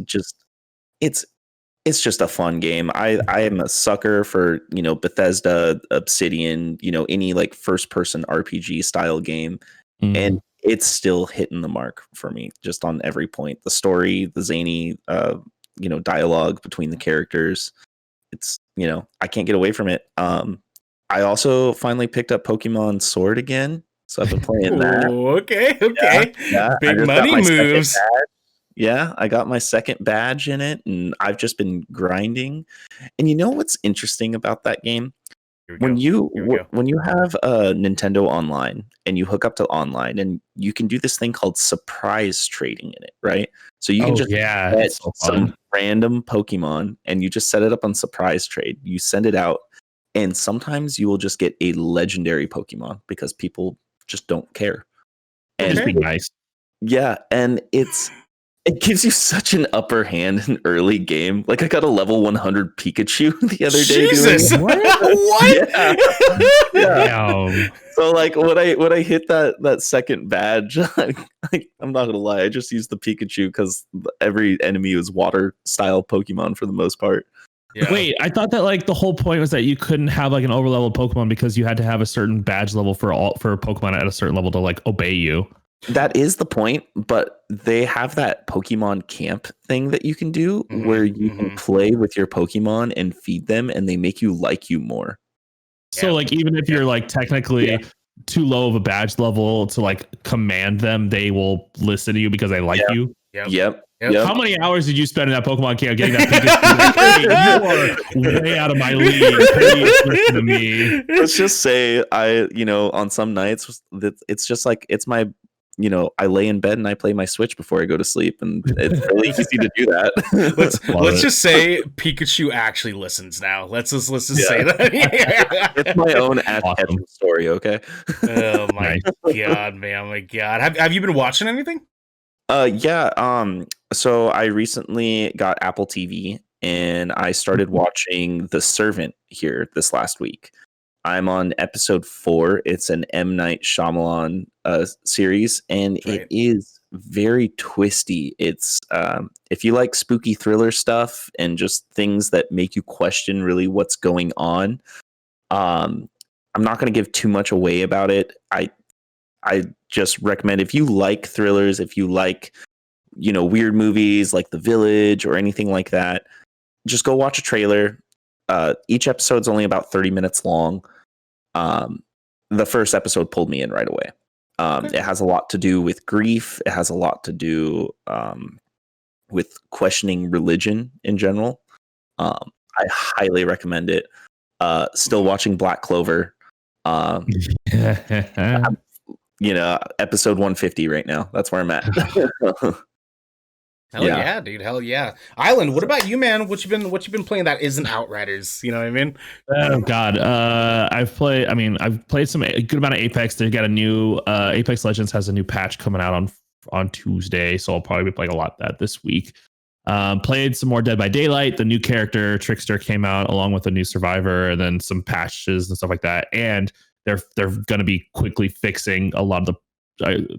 just a fun game. I am a sucker for, Bethesda, Obsidian, any like first person RPG style game. And it's still hitting the mark for me just on every point. The story, the zany, dialogue between the characters. It's, I can't get away from it. I also finally picked up Pokemon Sword again. So I've been playing that. Okay. Yeah. Big money moves. Yeah, I got my second badge in it, and I've just been grinding. And you know what's interesting about that game? When you have a Nintendo Online and you hook up to online, and you can do this thing called surprise trading in it, right? So you can get some random Pokemon, and you just set it up on surprise trade. You send it out, and sometimes you will just get a legendary Pokemon because people just don't care. And just be nice. Yeah, and it gives you such an upper hand in early game. Like I got a level 100 Pikachu the other day. Jesus, what? Yeah. So like when I hit that second badge, I'm not gonna lie, I just used the Pikachu because every enemy was water style Pokemon for the most part. Yeah. Wait, I thought that like the whole point was that you couldn't have like an overleveled Pokemon because you had to have a certain badge level for Pokemon at a certain level to like obey you. That is the point, but they have that Pokemon camp thing that you can do where you can play with your Pokemon and feed them, and they make you like you more. So like even if you're like technically too low of a badge level to like command them, they will listen to you because they like you. Yep. How many hours did you spend in that Pokemon camp getting that Pikachu? Hey, you are way out of my league. Please listen to me. Let's just say on some nights it's just like it's my I lay in bed and I play my Switch before I go to sleep, and it's really easy to do that. let's just say Pikachu actually listens now. Let's just say that. It's my own awesome story, okay? Oh my god, man! Oh my god, have you been watching anything? So I recently got Apple TV and I started watching The Servant here this last week. I'm on episode 4. It's an M. Night Shyamalan series, and it is very twisty. It's if you like spooky thriller stuff and just things that make you question really what's going on. I'm not going to give too much away about it. I just recommend, if you like thrillers, if you like weird movies like The Village or anything like that, just go watch a trailer. Each episode's only about 30 minutes long. The first episode pulled me in right away. It has a lot to do with grief. It has a lot to do with questioning religion in general. I highly recommend it. Still watching Black Clover. Episode 150 right now. That's where I'm at. Hell yeah, dude. Hell yeah. Island, what about you, man? What you been playing that isn't Outriders? You know what I mean? Oh god. I've played some a good amount of Apex. They've got a new Apex Legends has a new patch coming out on Tuesday, so I'll probably be playing a lot of that this week. Played some more Dead by Daylight. The new character Trickster came out along with a new Survivor, and then some patches and stuff like that. And they're going to be quickly fixing a lot of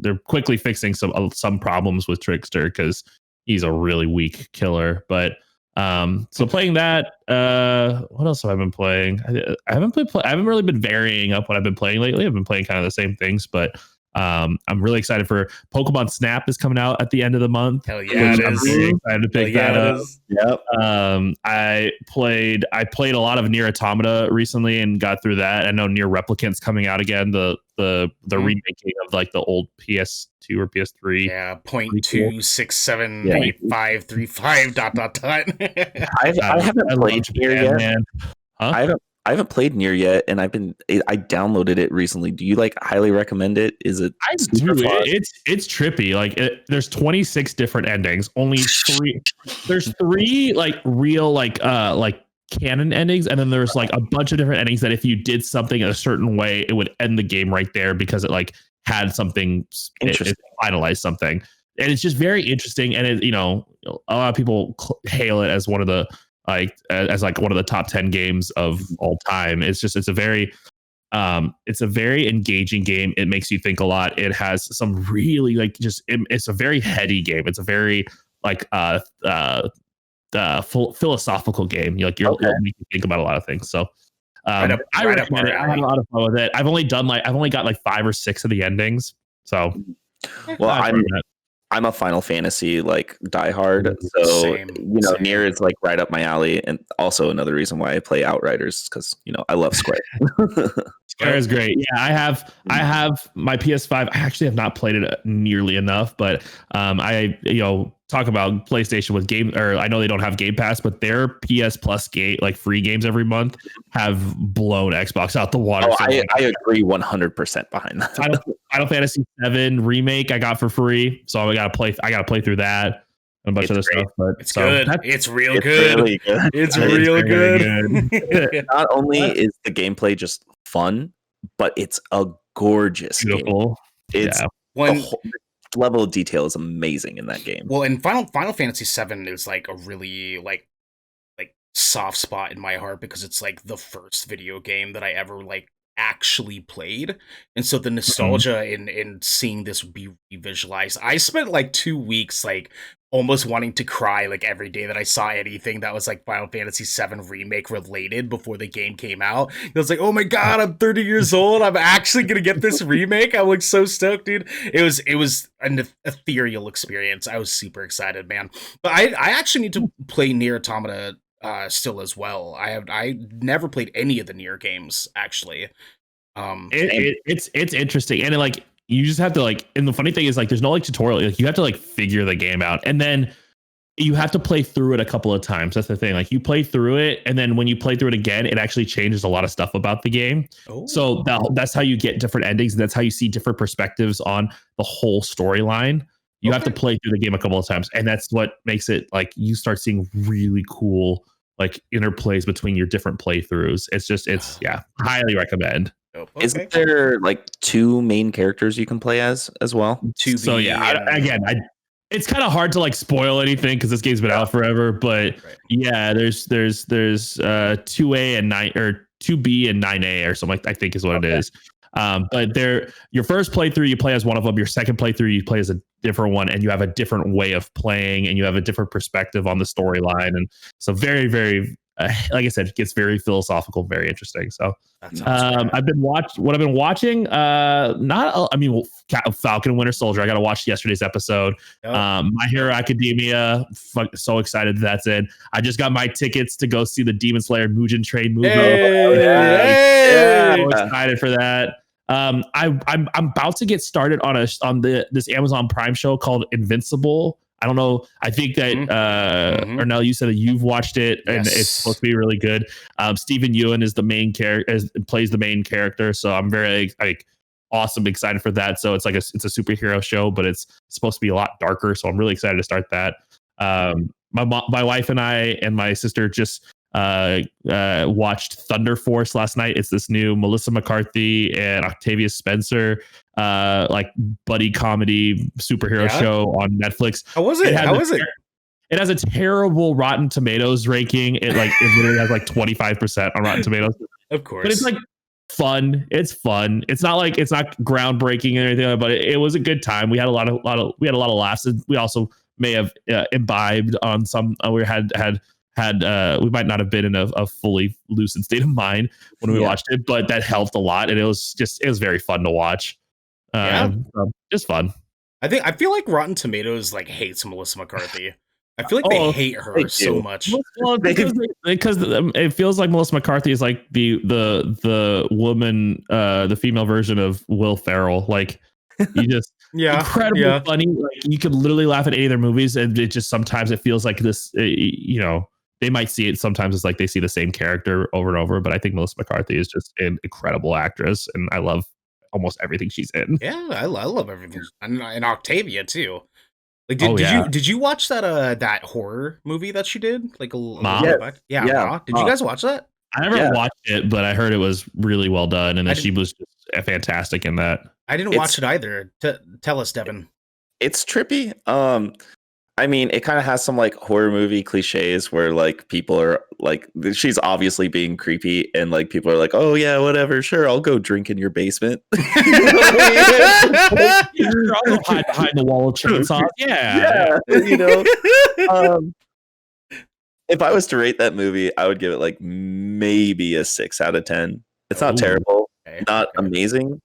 they're quickly fixing some problems with Trickster because he's a really weak killer. But so playing that. What else have I been playing? I haven't really been varying up what I've been playing lately. I've been playing kind of the same things, but I'm really excited for Pokemon Snap is coming out at the end of the month. Hell yeah, I'm really excited to pick that up. Yep. I played a lot of Nier Automata recently and got through that. I know Nier Replicant's coming out again. The remaking of like the old PS2 or PS3. Yeah, 0.2678535 ... I haven't played Nier yet, man. Huh? I haven't played Nier yet, and I downloaded it recently. Do you highly recommend it? Is it? It's trippy. Like there's 26 different endings. Only 3. There's 3 real canon endings, and then there's a bunch of different endings that if you did something a certain way, it would end the game right there because it had something. It finalized something, and it's just very interesting. And it a lot of people hail it as one of the one of the top 10 games of all time. It's a very engaging game. It makes you think a lot. It has some really it's a very heady game. It's a very philosophical game. You'll make you think about a lot of things. So I recommend it. I had a lot of fun with it. I've only got 5 or 6 of the endings. So I'm a Final Fantasy diehard, so Same. Nier is right up my alley, and also another reason why I play Outriders because I love Square. Square is great. Yeah, I have my PS5. I actually have not played it nearly enough, but I talk about PlayStation with game, or I know they don't have Game Pass, but their PS Plus game free games every month have blown Xbox out the water. Oh, I agree 100% behind that. Final Fantasy 7 remake I got for free, so I gotta play through that and a bunch of other stuff. But it's good. It's real good. Really good. It's real good. Not only is the gameplay just fun, but it's a gorgeous beautiful game. It's the level of detail is amazing in that game. Well, and Final Fantasy 7 is a really soft spot in my heart because it's the first video game that I ever actually played, and so the nostalgia in seeing this be visualized. I spent 2 weeks almost wanting to cry every day that I saw anything that was Final Fantasy 7 remake related before the game came out. It was oh my god, I'm 30 years old. I'm actually gonna get this remake. I'm so stoked, dude. It was an ethereal experience. I was super excited, man. But I actually need to play Nier Automata still as well. I never played any of the Nier games actually. It's interesting, and you just have to like, and the funny thing is like, there's no like tutorial. Like you have to like figure the game out, and then you have to play through it a couple of times. That's the thing. Like you play through it, and then when you play through it again, it actually changes a lot of stuff about the game. Oh. So that's how you get different endings. And that's how you see different perspectives on the whole storyline. You have to play through the game a couple of times, and that's what makes it like you start seeing really cool like interplays between your different playthroughs. It's highly recommend. Okay. Isn't there like 2 main characters you can play as well? So it's kind of hard to like spoil anything because this game's been out forever. But yeah, there's 2A and 9 or 2B and 9A or something like I think is what it is. But your first playthrough you play as one of them. Your second playthrough you play as a different one, and you have a different way of playing, and you have a different perspective on the storyline. And so very, very, like I said, it gets very philosophical, very interesting. So I've been watching. Falcon and Winter Soldier. I got to watch yesterday's episode. My Hero Academia. So excited that's it. I just got my tickets to go see the Demon Slayer Mugen Train movie. So excited for that. I'm about to get started on this Amazon Prime show called Invincible. I don't know. I think that Ernell, you said that you've watched it and it's supposed to be really good. Stephen Ewan is the main character, plays the main character, so I'm very excited for that. So it's it's a superhero show, but it's supposed to be a lot darker. So I'm really excited to start that. My wife and I and my sister just watched Thunder Force last night. It's this new Melissa McCarthy and Octavia Spencer buddy comedy superhero show on Netflix. How was it? It has a terrible Rotten Tomatoes ranking. It literally has 25% on Rotten Tomatoes. Of course. But it's fun. It's fun. It's not groundbreaking or anything, but it was a good time. We had a lot of laughs. And we also may have imbibed on some. We we might not have been in a fully lucid state of mind when we watched it, but that helped a lot, and it was very fun to watch. Just fun. I feel like Rotten Tomatoes hates Melissa McCarthy. I feel like they hate her so much. Well, because it feels like Melissa McCarthy is like the woman, the female version of Will Ferrell. You just incredibly funny. You could literally laugh at any of their movies, and it just sometimes it feels like this. They might see it sometimes as they see the same character over and over. But I think Melissa McCarthy is just an incredible actress, and I love almost everything she's in. Yeah, I love everything, and Octavia too. Did you watch that horror movie that she did a little while back? Yeah. Did you guys watch that? I never watched it, but I heard it was really well done, and that she was just fantastic in that. I didn't watch it either. Tell us, Devin. It's trippy. I mean, it kind of has some horror movie cliches where people are she's obviously being creepy, and people are oh yeah, whatever, sure, I'll go drink in your basement. I'll go hide behind the wall of chainsaws. Yeah. If I was to rate that movie, I would give it maybe a 6 out of 10. It's not terrible, not amazing,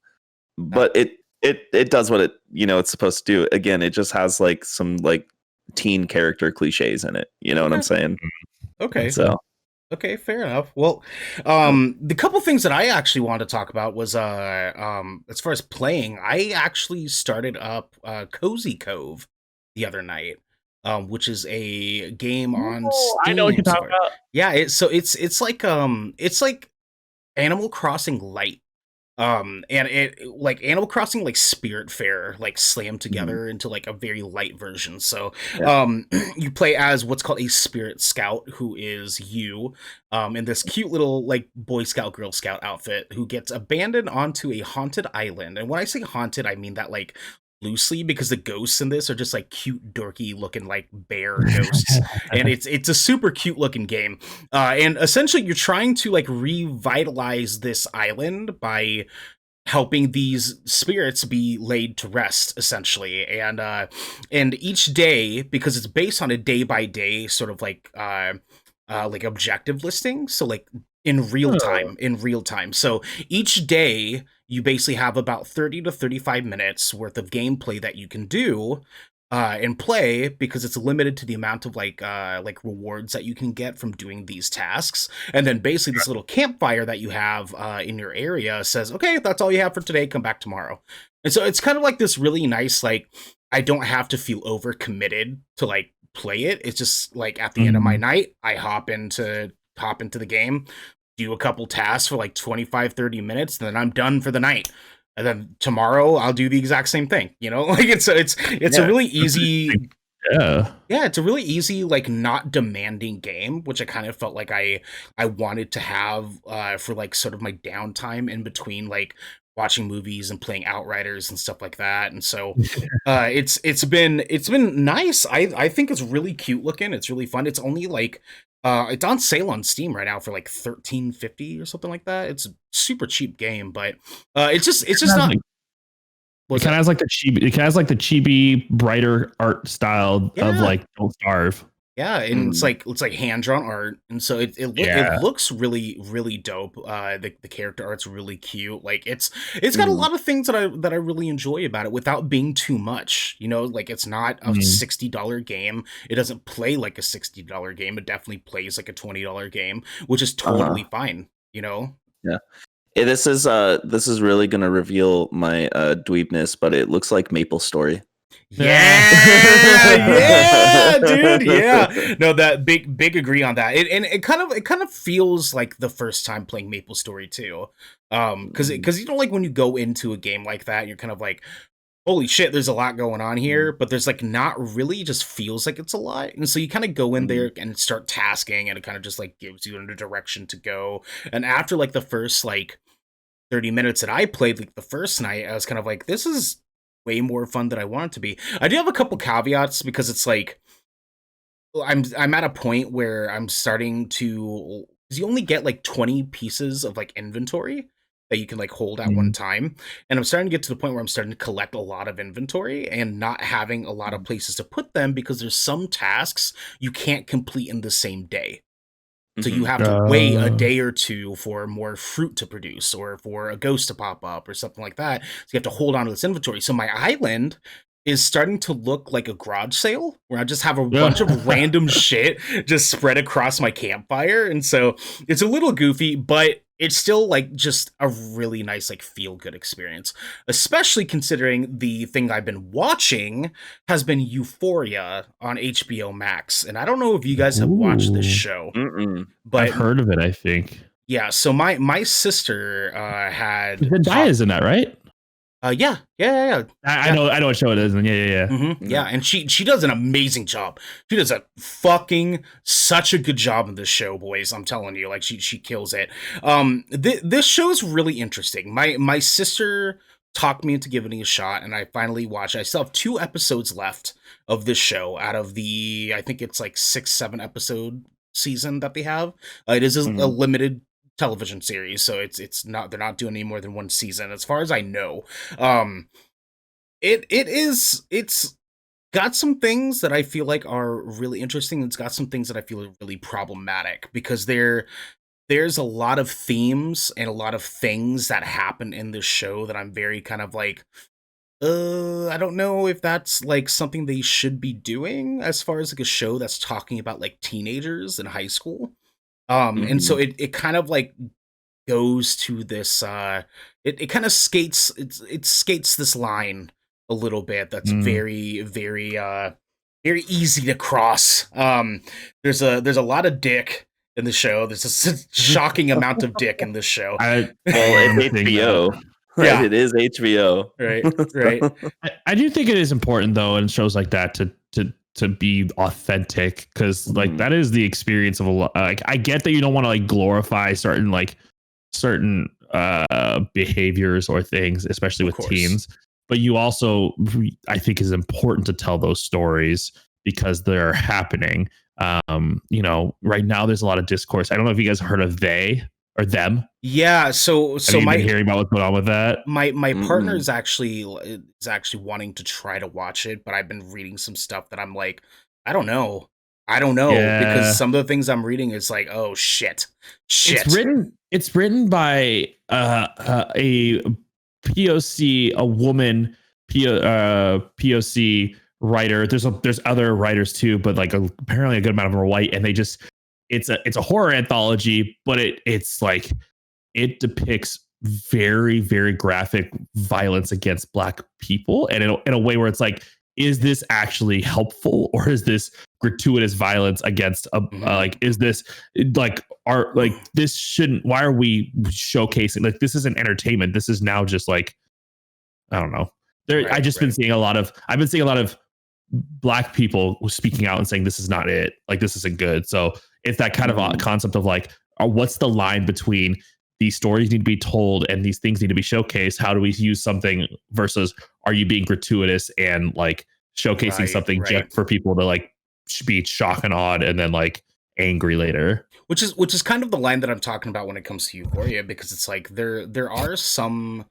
but it does what it's supposed to do. Again, it just has some teen character cliches in it. You know what I'm saying? Okay. So. Okay, fair enough. Well, the couple things that I actually wanted to talk about was as far as playing, I actually started up Cozy Cove the other night, which is a game on Steam. I know what you're talking about. Yeah, it's like Animal Crossing Lite. And it Animal Crossing Spiritfarer slammed together into a very light version. So you play as what's called a spirit scout, who is you in this cute little Boy Scout Girl Scout outfit, who gets abandoned onto a haunted island. And when I say haunted, I mean that loosely, because the ghosts in this are just cute dorky looking bear ghosts. And it's a super cute looking game, and essentially you're trying to revitalize this island by helping these spirits be laid to rest, essentially. And each day, because it's based on a day by day sort of objective listing, so in real time. So each day you basically have about 30 to 35 minutes worth of gameplay that you can do, and play because it's limited to the amount of like rewards that you can get from doing these tasks. And then basically this little campfire that you have in your area says, okay, that's all you have for today. Come back tomorrow. And so it's kind of like this really nice, like, I don't have to feel over committed to like play it. It's just like at the end of my night, I hop into the game, do a couple tasks for like 25-30 minutes, and then I'm done for the night. And then tomorrow I'll do the exact same thing, you know? Like it's a really easy it's a really easy, like, not demanding game, which I kind of felt like I wanted to have for like sort of my downtime in between like watching movies and playing Outriders and stuff like that. And so it's been nice. I think it's really cute looking. It's really fun. It's only like it's on sale on Steam right now for like $13.50 or something like that. It's a super cheap game, but it's just not. It kind of has like the chibi, brighter art style of like Don't Starve. Yeah, and it's like hand drawn art, and so it looks really really dope. The character art's really cute. Like it's got a lot of things that I really enjoy about it without being too much. You know, like it's not a $60 game. It doesn't play like a $60 game. It definitely plays like a $20 game, which is totally fine. You know. Yeah. This is really gonna reveal my dweebness, but it looks like Maple Story. Yeah, dude. Yeah, no, that big agree on that. It kind of feels like the first time playing Maple Story too, because you know, like when you go into a game like that, you're kind of like, holy shit, there's a lot going on here, but there's like not really, just feels like it's a lot. And so you kind of go in there and start tasking, and it kind of just like gives you a direction to go. And after like the first like 30 minutes that I played like the first night, I was kind of like, this is way more fun than I want it to be. I do have a couple caveats because it's like I'm at a point where I'm starting to, because you only get like 20 pieces of like inventory that you can like hold at one time, and I'm starting to get to the point where I'm starting to collect a lot of inventory and not having a lot of places to put them because there's some tasks you can't complete in the same day. So you have to wait a day or two for more fruit to produce or for a ghost to pop up or something like that. So you have to hold on to this inventory. So my island is starting to look like a garage sale where I just have a bunch of random shit just spread across my campfire. And so it's a little goofy, but it's still like just a really nice, like, feel good experience, especially considering the thing I've been watching has been Euphoria on HBO Max. And I don't know if you guys have watched this show, but I've heard of it, I think. Yeah. So my sister had Zendaya's in that, right? Yeah. I know what show it is. And yeah, and she does an amazing job. She does a fucking such a good job in this show, boys. I'm telling you, like she kills it. This show is really interesting. My sister talked me into giving it a shot, and I finally watched. I still have 2 episodes left of this show out of the, I think it's like 6-7 episode season that they have. It is a limited television series, so it's not, they're not doing any more than 1 season as far as I know. It's got some things that I feel like are really interesting. It's got some things that I feel are really problematic because there's a lot of themes and a lot of things that happen in this show that I'm very kind of like, I don't know if that's like something they should be doing as far as like a show that's talking about like teenagers in high school. And so it kind of like goes to this it kind of skates this line a little bit that's very very easy to cross. There's a lot of dick in the show. There's a shocking amount of dick in this show. Well, it's HBO. Yeah, it is HBO. Right. I do think it is important though in shows like that to be authentic, because like that is the experience of a lot. Like I get that you don't want to like glorify certain behaviors or things, especially with teens, but you also, I think, is important to tell those stories because they're happening. You know, right now there's a lot of discourse. I don't know if you guys heard of They or Them. Yeah, so have you been hearing about what's going on with that? My partner is actually wanting to try to watch it, but I've been reading some stuff that I'm like, I don't know, because some of the things I'm reading is like, oh shit. It's written by a POC, a woman POC writer. There's other writers too, but like apparently a good amount of them are white, and it's a horror anthology, but it's like it depicts very, very graphic violence against Black people, and in a way where it's like, is this actually helpful, or is this gratuitous violence against like, is this like this shouldn't, why are we showcasing, like, this isn't entertainment, this is now just like, I don't know. I've been seeing a lot of Black people speaking out and saying this is not it, like this isn't good. So it's that kind of a concept of like, what's the line between these stories need to be told and these things need to be showcased? How do we use something versus are you being gratuitous and like showcasing something just for people to like be shocked and awed and then like angry later? Which is kind of the line that I'm talking about when it comes to Euphoria, because it's like there are some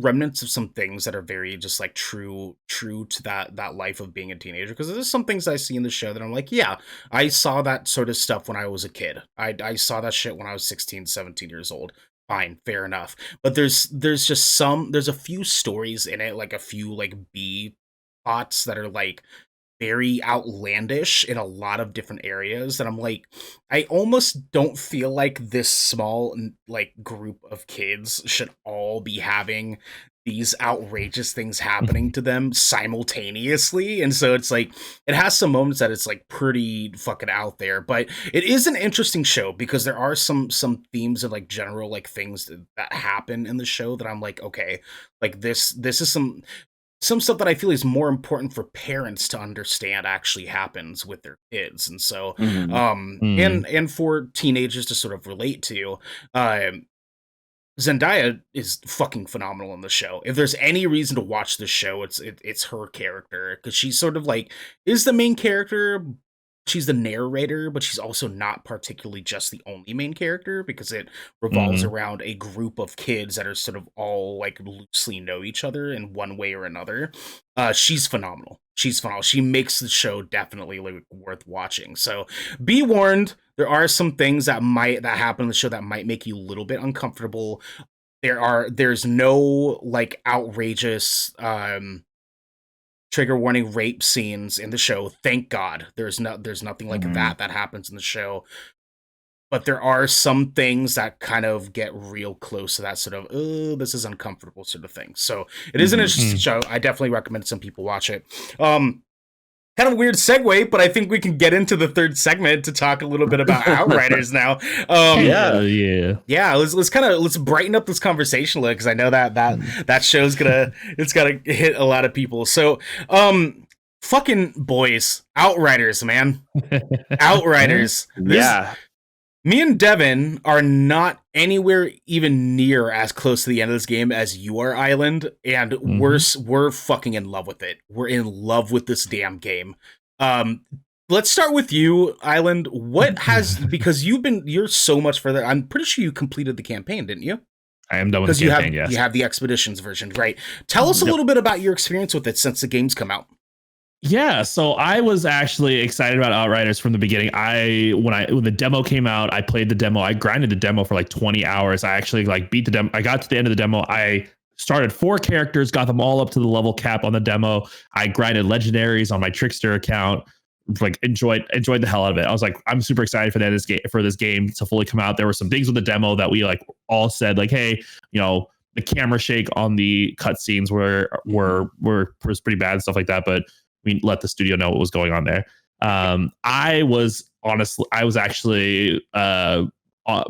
remnants of some things that are very just like true to that life of being a teenager, because there's some things I see in the show that I'm like, yeah, I saw that sort of stuff when I was a kid. I saw that shit when I was 16, 17 years old. Fine, fair enough. But there's a few stories in it, like a few like B plots that are like very outlandish in a lot of different areas that I'm like, I almost don't feel like this small like group of kids should all be having these outrageous things happening to them simultaneously. And so it's like, it has some moments that it's like pretty fucking out there, but it is an interesting show because there are some themes of like general like things that happen in the show that I'm like, okay, like this is some stuff that I feel is more important for parents to understand actually happens with their kids. And so, and for teenagers to sort of relate to, Zendaya is fucking phenomenal in the show. If there's any reason to watch the show, it's her character, because she's sort of like, is the main character. She's the narrator, but she's also not particularly just the only main character, because it revolves around a group of kids that are sort of all like loosely know each other in one way or another. She's phenomenal. She makes the show definitely like worth watching. So be warned, there are some things that happen in the show that might make you a little bit uncomfortable. There's no like outrageous trigger warning rape scenes in the show. Thank God. There's nothing like that happens in the show. But there are some things that kind of get real close to that sort of, oh, this is uncomfortable sort of thing. So it is an interesting show. I definitely recommend some people watch it. Kind of a weird segue, but I think we can get into the third segment to talk a little bit about Outriders now. Let's brighten up this conversation a little, because I know that show's gonna hit a lot of people. So, fucking boys, Outriders, man, Outriders. Me and Devin are not anywhere even near as close to the end of this game as you are, Island, and we're fucking in love with it. We're in love with this damn game. Let's start with you, Island. What has, because you're so much further. I'm pretty sure you completed the campaign, didn't you? I am done with the campaign. You have the Expeditions version, right? Tell us a little bit about your experience with it since the game's come out. Yeah, so I was actually excited about Outriders from the beginning. When the demo came out, I played the demo. I grinded the demo for like 20 hours. I actually like beat the demo. I got to the end of the demo. I started 4 characters, got them all up to the level cap on the demo. I grinded legendaries on my Trickster account. Like enjoyed the hell out of it. I was like, I'm super excited for this game to fully come out. There were some things with the demo that we like all said like, hey, you know, the camera shake on the cutscenes was pretty bad and stuff like that, but we let the studio know what was going on there. I was actually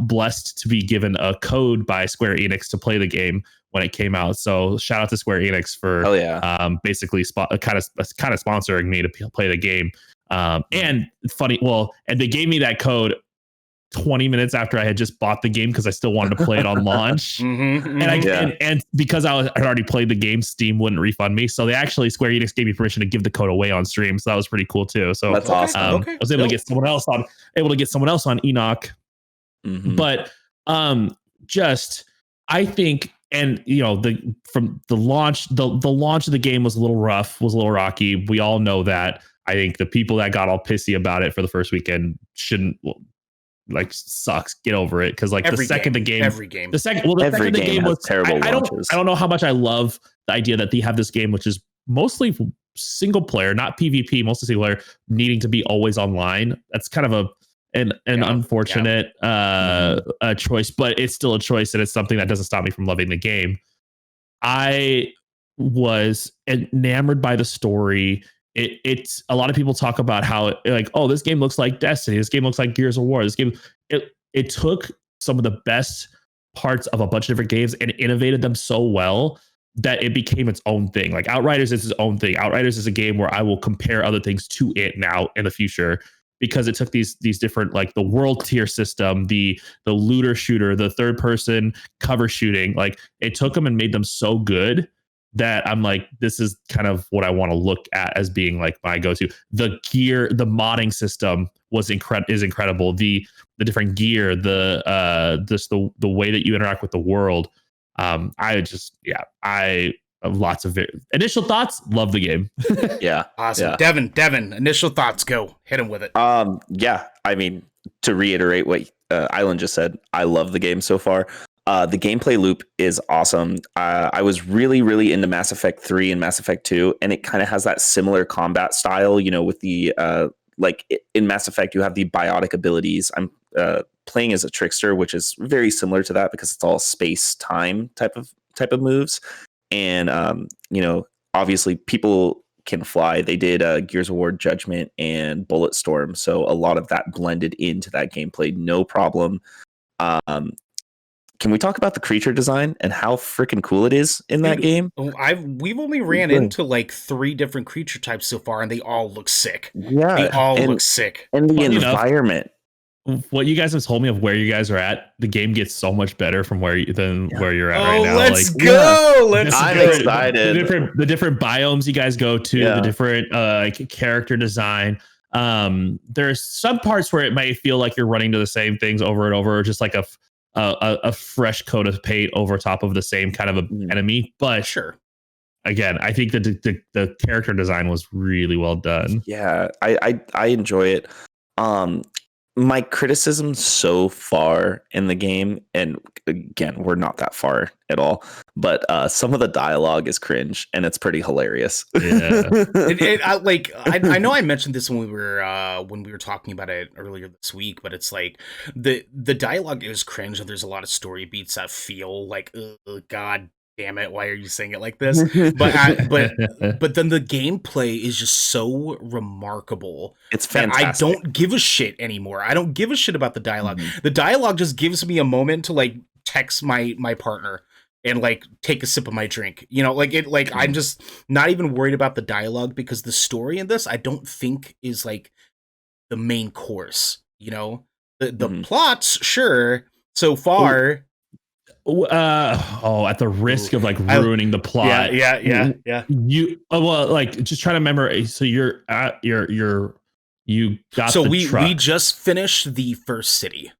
blessed to be given a code by Square Enix to play the game when it came out. So shout out to Square Enix for basically kind of sponsoring me to play the game. And they gave me that code 20 minutes after I had just bought the game because I still wanted to play it on launch. And because I had already played the game, Steam wouldn't refund me. So Square Enix gave me permission to give the code away on stream. So that was pretty cool too. So that's awesome. I was able to get someone else on Enoch. But I think, and you know, from the launch of the game was a little rough, was a little rocky. We all know that. I think the people that got all pissy about it for the first weekend shouldn't. Like sucks. Get over it, because like the second the game was terrible. I don't know how much I love the idea that they have this game, which is mostly single player, not PvP, mostly single player, needing to be always online. That's kind of an unfortunate choice, but it's still a choice, and it's something that doesn't stop me from loving the game. I was enamored by the story. It's a lot of people talk about how like, oh, this game looks like Destiny. This game looks like Gears of War. This game, it took some of the best parts of a bunch of different games and innovated them so well that it became its own thing. Like Outriders is its own thing. Outriders is a game where I will compare other things to it now in the future, because it took these different, like the world tier system, the looter shooter, the third person cover shooting. Like it took them and made them so good that I'm like, this is kind of what I want to look at as being like my go-to. The gear, the modding system is incredible. The different gear, the way that you interact with the world. I have lots of initial thoughts. Love the game. Yeah. Awesome. Yeah. Devin, initial thoughts, go. Hit him with it. Yeah. I mean, to reiterate what Island just said, I love the game so far. The gameplay loop is awesome. I was really, really into Mass Effect 3 and Mass Effect 2, and it kind of has that similar combat style, you know, with the like in Mass Effect, you have the biotic abilities. I'm playing as a trickster, which is very similar to that because it's all space time type of moves. And you know, obviously people can fly. They did Gears of War Judgment and Bulletstorm, so a lot of that blended into that gameplay, no problem. Can we talk about the creature design and how freaking cool it is in that game? We've only ran into like 3 different creature types so far, and they all look sick. Yeah, they all look sick. And the environment. What you guys have told me of where you guys are at, the game gets so much better from where you're at right now. Let's go! I'm excited. The different biomes you guys go to, the different character design. There's some parts where it might feel like you're running to the same things over and over, just like a fresh coat of paint over top of the same kind of enemy. But sure, again, I think that the character design was really well done. Yeah, I enjoy it. My criticism so far in the game, and again, we're not that far at all, but some of the dialogue is cringe, and it's pretty hilarious. Yeah, I know I mentioned this when we were talking about it earlier this week, but it's like the dialogue is cringe, and there's a lot of story beats that feel like, God damn it, why are you saying it like this? But then the gameplay is just so remarkable. It's fantastic. I don't give a shit anymore. I don't give a shit about the dialogue. The dialogue just gives me a moment to like text my partner and like take a sip of my drink. You know, I'm just not even worried about the dialogue, because the story in this I don't think is like the main course. You know, the plots, sure, so far. At the risk of like ruining the plot. Yeah. Just trying to remember. So you got. So we just finished the first city.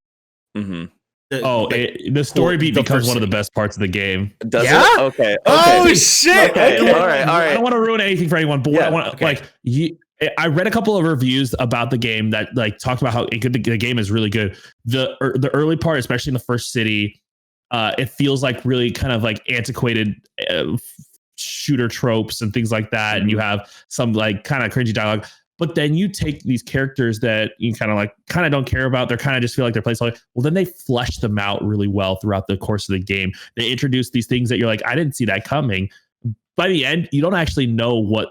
Mm-hmm. The story beat becomes one of the best parts of the game. Does it? Okay. Oh shit! Okay. All right. I don't want to ruin anything for anyone, but what I want I read a couple of reviews about the game that like talked about how the game is really good. The early part, especially in the first city. It feels like really kind of like antiquated shooter tropes and things like that. And you have some like kind of cringy dialogue, but then you take these characters that you kind of don't care about. They're kind of just feel like they're placeholder. Well, then they flesh them out really well throughout the course of the game. They introduce these things that you're like, I didn't see that coming. By the end, you don't actually know what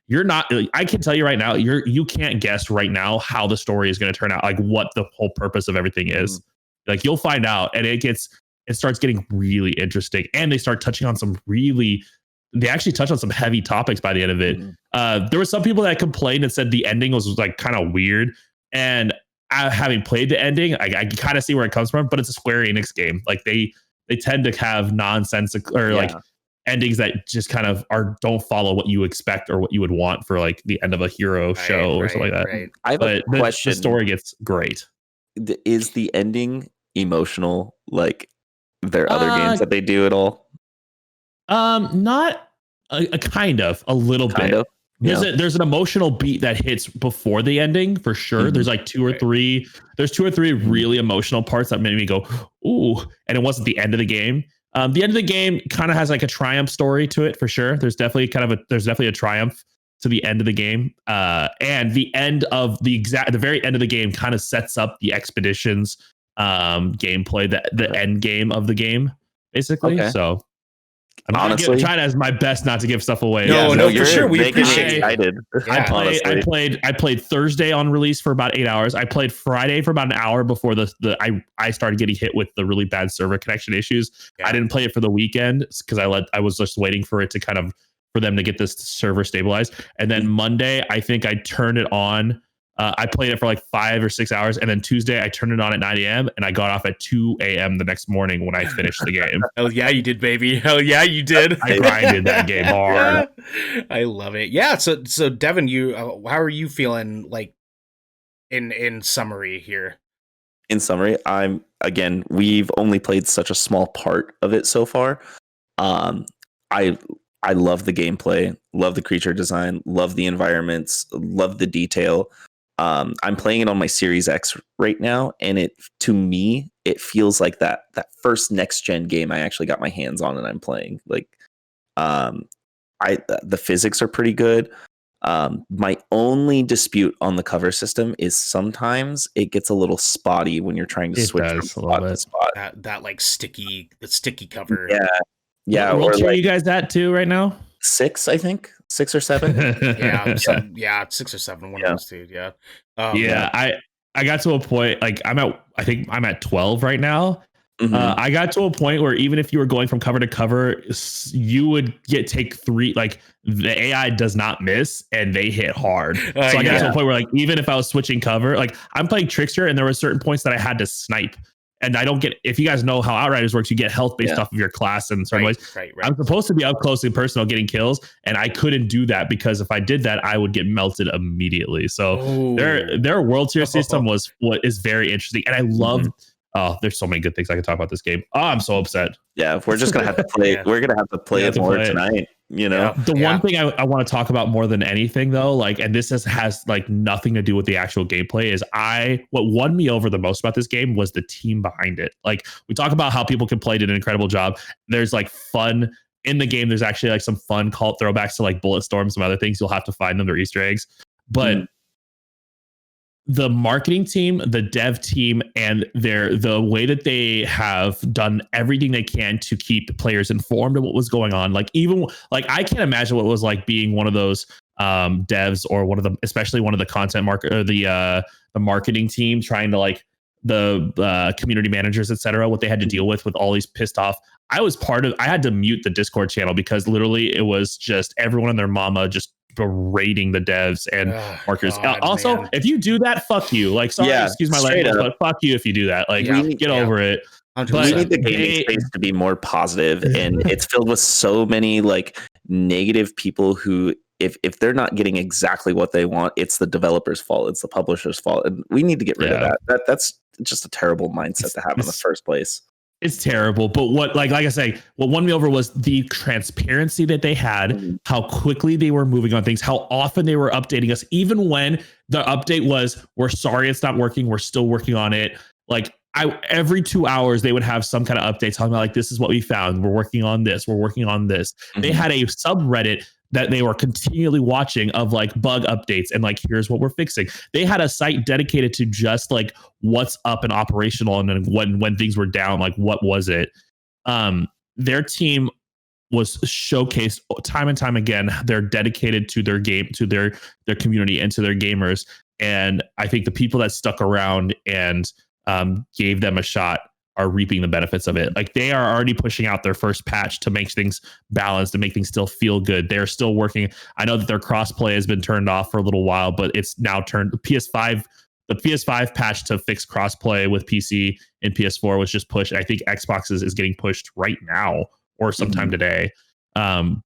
you're not. I can tell you right now, you can't guess right now how the story is going to turn out. Like what the whole purpose of everything is. Like you'll find out, and it starts getting really interesting, and they start touching on they actually touch on some heavy topics by the end of it. There were some people that complained and said the ending was like kind of weird, and having played the ending, I kind of see where it comes from, but it's a Square Enix game. Like they tend to have nonsense like endings that just kind of don't follow what you expect or what you would want for like the end of a hero show or something like that. Right. I have a question. The story gets great. Is the ending emotional like their other games that they do at all? Not a kind of a little bit. Of? There's an emotional beat that hits before the ending for sure. There's like two or three really emotional parts that made me go ooh, and it wasn't the end of the game. The end of the game kind of has like a triumph story to it for sure. There's definitely a triumph to the end of the game. And the end of the very end of the game kind of sets up the expeditions gameplay, the end game of the game, basically. Okay. So I'm honestly trying as my best not to give stuff away. No, for sure. We making me appreciate excited. I played Thursday on release for about 8 hours. I played Friday for about an hour before I started getting hit with the really bad server connection issues. I didn't play it for the weekend because I was just waiting for it to for them to get this server stabilized. And then Monday, I think I turned it on. I played it for like 5 or 6 hours, and then Tuesday I turned it on at 9 a.m. and I got off at 2 a.m. the next morning when I finished the game. Hell yeah, you did, baby. Hell yeah, you did. I grinded that game hard. I love it. Yeah. So Devin, you how are you feeling? Like in summary here. In summary, we've only played such a small part of it so far. I love the gameplay, love the creature design, love the environments, love the detail. I'm playing it on my Series X right now, and to me it feels like that first next gen game I actually got my hands on and I'm playing. Like, the physics are pretty good. My only dispute on the cover system is sometimes it gets a little spotty when you're trying to switch from spot to spot. That like sticky cover. Yeah. What tier are you guys at too right now? 6, I think 6 or 7. Yeah, 6 or 7. One of those two. Yeah. I got to a point like I think I'm at 12 right now. Mm-hmm. I got to a point where even if you were going from cover to cover, you would take 3. Like the AI does not miss and they hit hard. So I got to a point where like even if I was switching cover, like I'm playing Trickster and there were certain points that I had to snipe. And I don't get, if you guys know how Outriders works, you get health based off of your class in certain ways. Right. I'm supposed to be up close and personal getting kills, and I couldn't do that because if I did that, I would get melted immediately. So their world tier system is very interesting, and I love. Oh, there's so many good things I can talk about this game. Oh, I'm so upset. Yeah, we're just gonna have to play. We're gonna have to play it more tonight. You know, one thing I want to talk about more than anything though, like, and this has like nothing to do with the actual gameplay, is what won me over the most about this game was the team behind it. Like, we talk about how people can play, did an incredible job. There's like fun in the game. There's actually like some fun cult throwbacks to like Bulletstorm, some other things. You'll have to find them. They're Easter eggs, but the marketing team, the dev team, and the way that they have done everything they can to keep players informed of what was going on. Like, even like I can't imagine what it was like being one of those devs or especially one of the content the marketing team trying to like the community managers, etc. What they had to deal with all these pissed off. I had to mute the Discord channel because literally it was just everyone and their mama just berating the devs and marketers. Also, man, if you do that, fuck you. Like, sorry, excuse my language, but fuck you if you do that. Like, get over it. But we need the gaming space to be more positive, and it's filled with so many like negative people who, if they're not getting exactly what they want, it's the developer's fault, it's the publisher's fault, and we need to get rid of that. That's just a terrible mindset to have in the first place. It's terrible, but what like I say, what won me over was the transparency that they had, how quickly they were moving on things, how often they were updating us, even when the update was, we're sorry it's not working, we're still working on it. Like, every 2 hours they would have some kind of update talking about like, this is what we found, we're working on this, we're working on this. They had a subreddit that they were continually watching of like bug updates and like, here's what we're fixing. They had a site dedicated to just like what's up and operational, and then when things were down, like what was it. Their team was showcased time and time again. They're dedicated to their game, to their community, and to their gamers. And I think the people that stuck around and gave them a shot are reaping the benefits of it. Like, they are already pushing out their first patch to make things balanced, to make things still feel good. They're still working. I know that their crossplay has been turned off for a little while, but it's now turned. The PS5 patch to fix crossplay with PC and PS4 was just pushed. I think Xbox is getting pushed right now or sometime today. I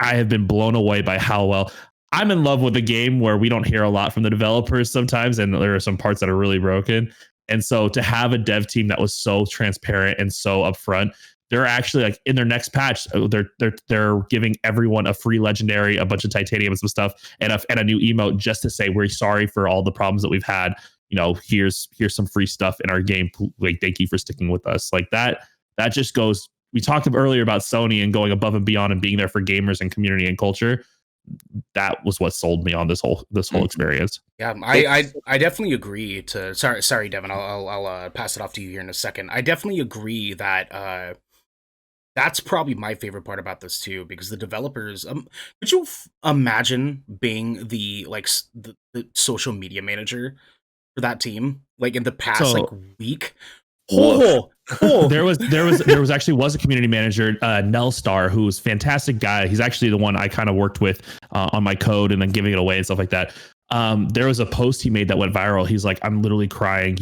have been blown away by how well. I'm in love with a game where we don't hear a lot from the developers sometimes, and there are some parts that are really broken. And so to have a dev team that was so transparent and so upfront, they're actually like in their next patch, they're giving everyone a free legendary, a bunch of titanium and some stuff, and a new emote just to say, we're sorry for all the problems that we've had. You know, here's some free stuff in our game. Like, thank you for sticking with us. Like, that just goes we talked earlier about Sony and going above and beyond and being there for gamers and community and culture. That was what sold me on this whole experience. Yeah, I definitely agree to. Sorry, Devin. I'll pass it off to you here in a second. I definitely agree that that's probably my favorite part about this too, because the developers. Could you imagine being the social media manager for that team, like in the past week? There was actually a community manager, Nell Star, who's a fantastic guy. He's actually the one I kind of worked with on my code and then giving it away and stuff like that. There was a post he made that went viral. He's like, I'm literally crying.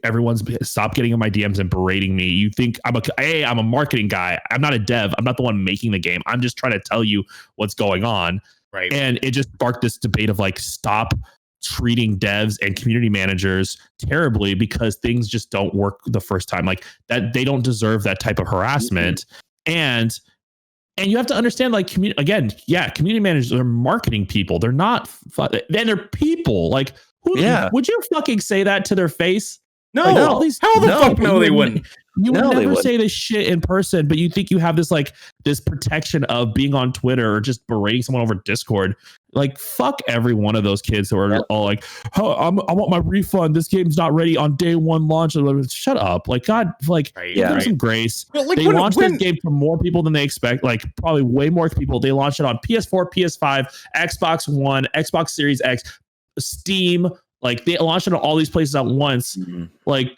Everyone's stop getting in my DMs and berating me. You think I'm a marketing guy. I'm not a dev. I'm not the one making the game. I'm just trying to tell you what's going on. Right. And it just sparked this debate of like, stop treating devs and community managers terribly because things just don't work the first time. Like that, they don't deserve that type of harassment. And you have to understand, like, community managers are marketing people. They're not, then they're people. Like, would you fucking say that to their face? No, like, how the fuck no, they wouldn't. You would never say this shit in person, but you think you have this protection of being on Twitter or just berating someone over Discord. Like, fuck every one of those kids who are all like, oh, I want my refund. This game's not ready on day one launch. Shut up. Like, God, give them some grace. They launched this game for more people than they expect. Like, probably way more people. They launched it on PS4, PS5, Xbox One, Xbox Series X, Steam. Like, they launched it on all these places at once. Like,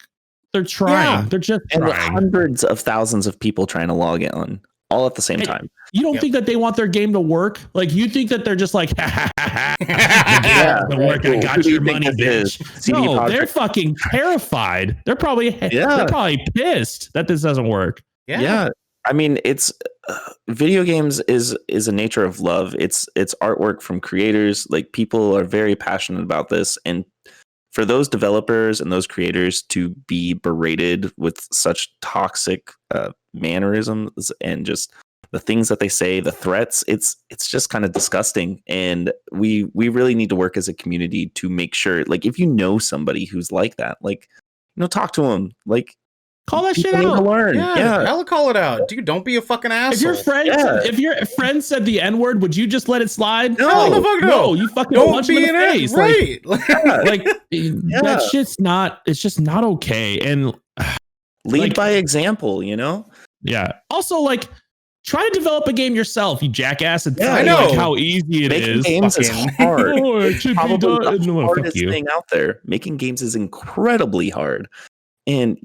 they're trying. They're just trying. Hundreds of thousands of people trying to log in all at the same time. You don't think that they want their game to work? Like, you think that they're just like, work. I got your money, bitch. No, they're fucking terrified. They're probably pissed that this doesn't work. Yeah. I mean, it's video games is a nature of love. It's artwork from creators. Like, people are very passionate about this, and for those developers and those creators to be berated with such toxic mannerisms and just the things that they say, the threats, it's just kind of disgusting. And we really need to work as a community to make sure, like, if you know somebody who's like that, like, talk to them, like, call that shit out. Learn. Yeah, hell, call it out, dude. Don't be a fucking asshole. If your friend said the N-word, would you just let it slide? No, the fuck no. You fucking punch him in the face. Right. That shit's not. It's just not okay. And lead by example. Yeah. Also, like, try to develop a game yourself, you jackass, and tell I know like how easy it Making is. Games is hard. It should Probably be done. the hardest thing out there. Making games is incredibly hard, and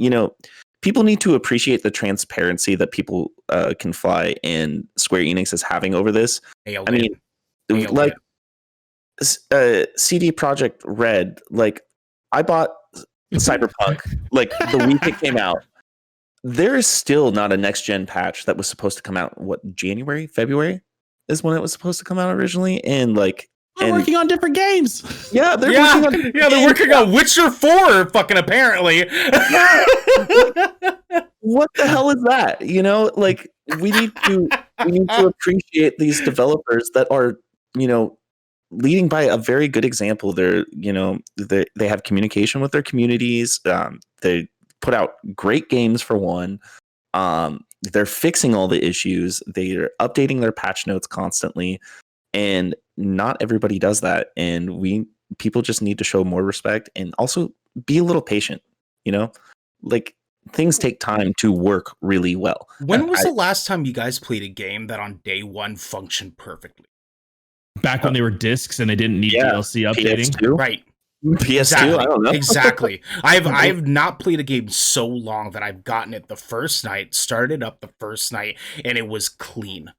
people need to appreciate the transparency that people can fly and Square Enix is having over this. I mean, like CD Projekt Red, like, I bought Cyberpunk like the week it came out. There is still not a next gen patch that was supposed to come out. What, January, February is when it was supposed to come out originally, and like. They're working on different games. Yeah, they're working on Witcher 4, fucking apparently. What the hell is that? Like, we need to appreciate these developers that are, leading by a very good example. They're, they have communication with their communities. They put out great games for one. They're fixing all the issues. They're updating their patch notes constantly. And not everybody does that, and people just need to show more respect and also be a little patient. Like, things take time to work really well. When was the last time you guys played a game that on day one functioned perfectly? Back when they were discs and they didn't need DLC updating, PS2? Right? PS2, exactly. I don't know. Exactly. I've not played a game so long that I've gotten it the first night, started up the first night, and it was clean.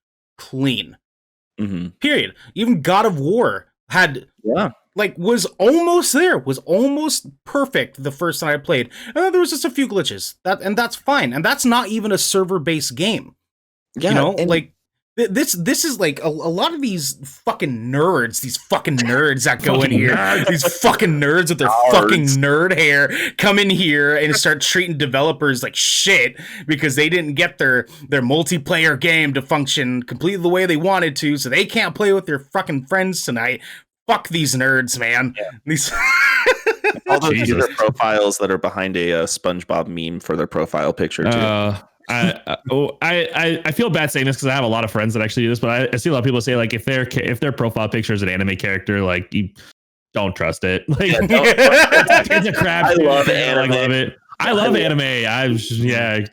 Mm-hmm. Period. Even God of War was almost there, was almost perfect the first time I played, and then there was just a few glitches. That's fine, and that's not even a server-based game. Yeah, This is like a lot of these fucking nerds that go in here, these fucking nerds with their fucking nerd hair come in here and start treating developers like shit because they didn't get their multiplayer game to function completely the way they wanted to, so they can't play with their fucking friends tonight. Fuck these nerds, man. Yeah. These all those user profiles that are behind a SpongeBob meme for their profile picture too. I feel bad saying this because I have a lot of friends that actually do this, but I see a lot of people say like if their profile picture is an anime character, like you don't trust it. Like it's a crap. I love anime. anime. I love it. I love anime.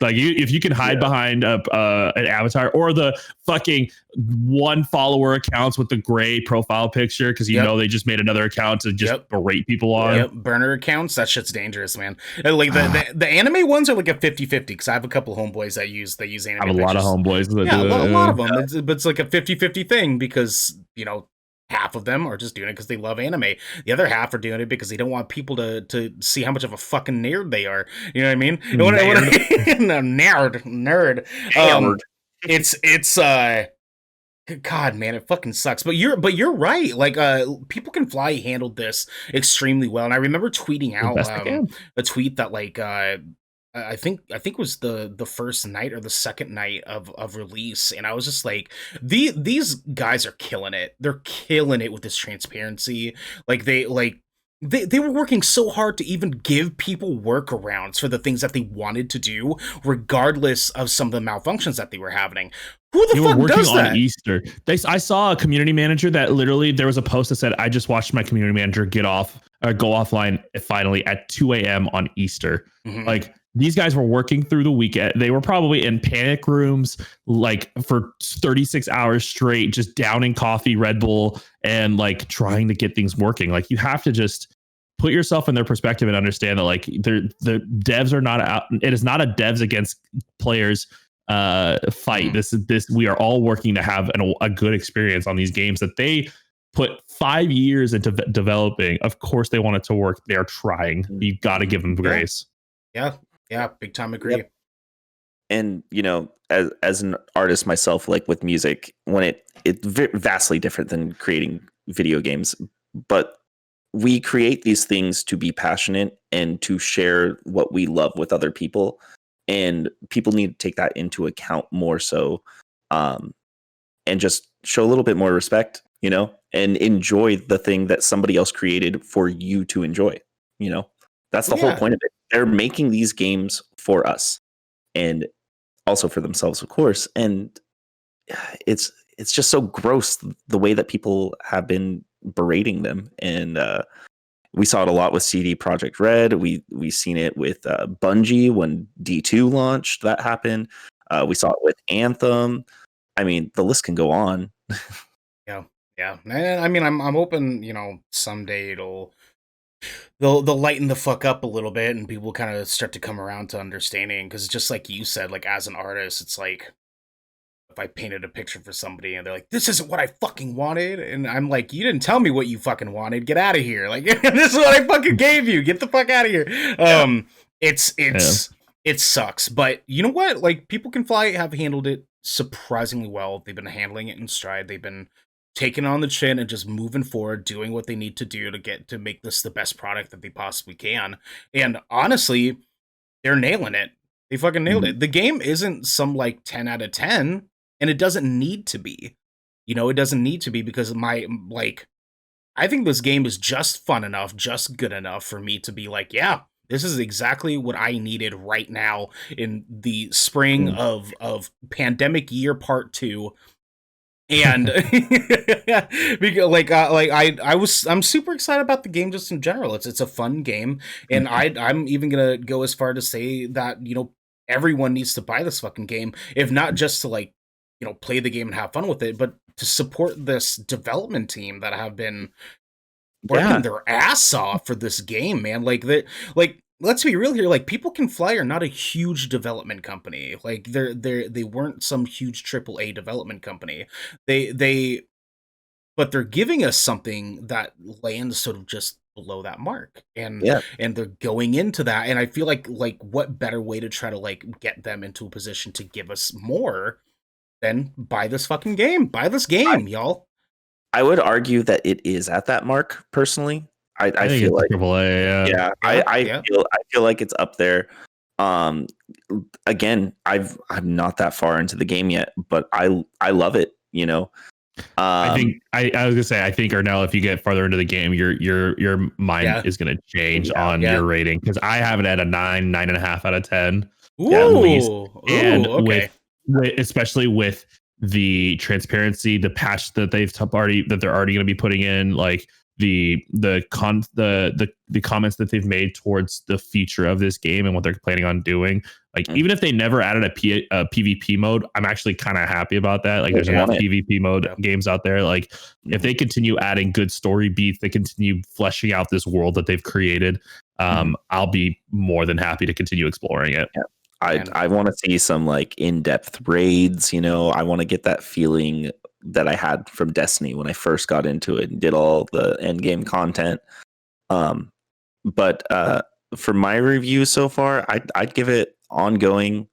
Like if you can hide behind an avatar or the fucking one follower accounts with the gray profile picture because you know they just made another account to just berate people on. Yep, burner accounts. That shit's dangerous, man. Like the anime ones are like a 50-50 because I have a couple homeboys that use anime. I have a lot of homeboys. Yeah, a lot of them. It's like a 50-50 thing because half of them are just doing it because they love anime. The other half are doing it because they don't want people to see how much of a fucking nerd they are. You know what I mean? Nerd. It's God, man, it fucking sucks. But you're right. Like, People Can Fly handled this extremely well, and I remember tweeting out a tweet that like I think it was the first night or the second night of release, and I was just like, these guys are killing it. They're killing it with this transparency. Like they were working so hard to even give people workarounds for the things that they wanted to do, regardless of some of the malfunctions that they were having. Who the fuck does that? On Easter. I saw a community manager that literally there was a post that said, "I just watched my community manager go offline finally at 2 a.m. on Easter." Mm-hmm. Like these guys were working through the weekend. They were probably in panic rooms like for 36 hours straight, just downing coffee, Red Bull, and like trying to get things working. Like you have to just put yourself in their perspective and understand that like the devs are not out. It is not a devs against players fight. This we are all working to have a good experience on these games that they put 5 years into developing. Of course they want it to work. They're trying. You got to give them grace. Yeah, big time agree. Yep. And as an artist myself, like with music, when it's vastly different than creating video games, but we create these things to be passionate and to share what we love with other people, and people need to take that into account more so, and just show a little bit more respect, and enjoy the thing that somebody else created for you to enjoy. That's the whole point of it. They're making these games for us and also for themselves, of course. And it's just so gross the way that people have been berating them. And we saw it a lot with CD Projekt Red. We seen it with Bungie when D2 launched. That happened. We saw it with Anthem. I mean, the list can go on. Yeah. I mean, I'm hoping, someday they'll lighten the fuck up a little bit and people kind of start to come around to understanding, because just like you said, like as an artist, it's like if I painted a picture for somebody and they're like, this isn't what I fucking wanted, and I'm like, you didn't tell me what you fucking wanted, get out of here, like this is what I fucking gave you, get the fuck out of here. It sucks, but you know what, like People Can Fly have handled it surprisingly well. They've been handling it in stride. They've been taking on the chin and just moving forward, doing what they need to do to make this the best product that they possibly can. And honestly, they're nailing it. They fucking nailed it. The game isn't some like 10 out of 10, and it doesn't need to be. It doesn't need to be, because I think this game is just fun enough, just good enough for me to be like, yeah, this is exactly what I needed right now in the spring of pandemic year part 2. And because I'm super excited about the game just in general. It's a fun game, and I'm even gonna go as far to say that everyone needs to buy this fucking game, if not just to play the game and have fun with it, but to support this development team that have been working their ass off for this game, man. Let's be real here. Like, People Can Fly are not a huge development company. Like, they weren't some huge AAA development company. But they're giving us something that lands sort of just below that mark, and they're going into that. And I feel like what better way to try to get them into a position to give us more than buy this fucking game, y'all. I would argue that it is at that mark personally. I feel like AAA, I feel like it's up there. Again, I'm not that far into the game yet, but I love it. I think I was gonna say, I think Ernell, if you get farther into the game, your mind is gonna change on your rating, because I have it at a 9.5 out of 10. Ooh, and okay. with especially with the transparency, the patch that they're already going to be putting in, like the comments that they've made towards the future of this game and what they're planning on doing. Like even if they never added a PvP mode, I'm actually kind of happy about that. Like there's enough PvP mode games out there. Like if they continue adding good story beats, they continue fleshing out this world that they've created. I'll be more than happy to continue exploring it. Yeah. I want to see some like in-depth raids, you know. I want to get that feeling that I had from Destiny when I first got into it and did all the end game content. But for my review so far, I'd give it ongoing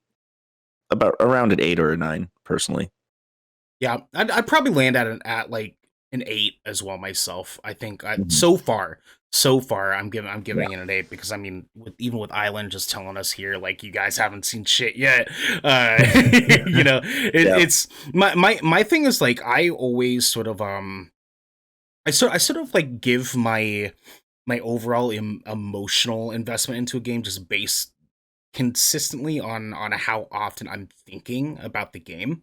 about around an 8 or a 9 personally. Yeah, I'd probably land at like an 8 as well myself. I think so far I'm giving it an 8 because I mean even with Island just telling us here like you guys haven't seen shit yet. You know, it's my thing is like I always sort of I sort of like give my overall emotional investment into a game just based consistently on how often I'm thinking about the game.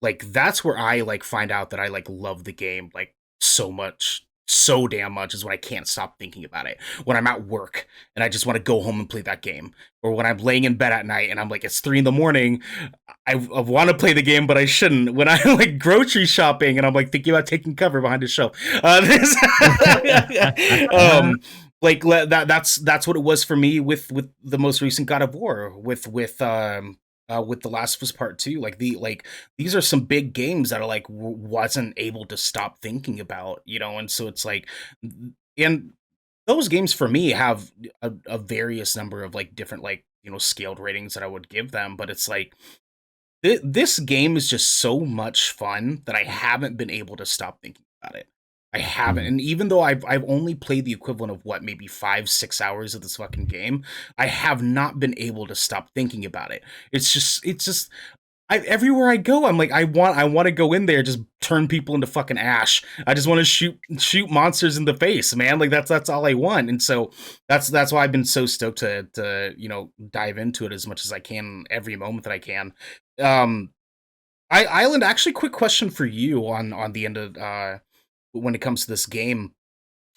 Like that's where I like find out that I like love the game like so much, so damn much is when I can't stop thinking about it. When I'm at work and I just want to go home and play that game, or when I'm laying in bed at night and I'm like it's 3 a.m, I want to play the game but I shouldn't. When I'm like grocery shopping and I'm like thinking about taking cover behind the shelf, like that's what it was for me with the most recent God of War with The Last of Us Part 2. Like these are some big games that I like wasn't able to stop thinking about, you know. And so it's like, and those games for me have a various number of like different like, you know, scaled ratings that I would give them, but it's like this game is just so much fun that I haven't been able to stop thinking about it. I haven't, and even though I've only played the equivalent of what, maybe 5-6 hours of this fucking game, I have not been able to stop thinking about it. It's just everywhere I go, I'm like I want to go in there, just turn people into fucking ash. I just want to shoot monsters in the face, man. Like that's all I want, and so that's why I've been so stoked to you know dive into it as much as I can every moment that I can. Island, actually, quick question for you on the end of when it comes to this game.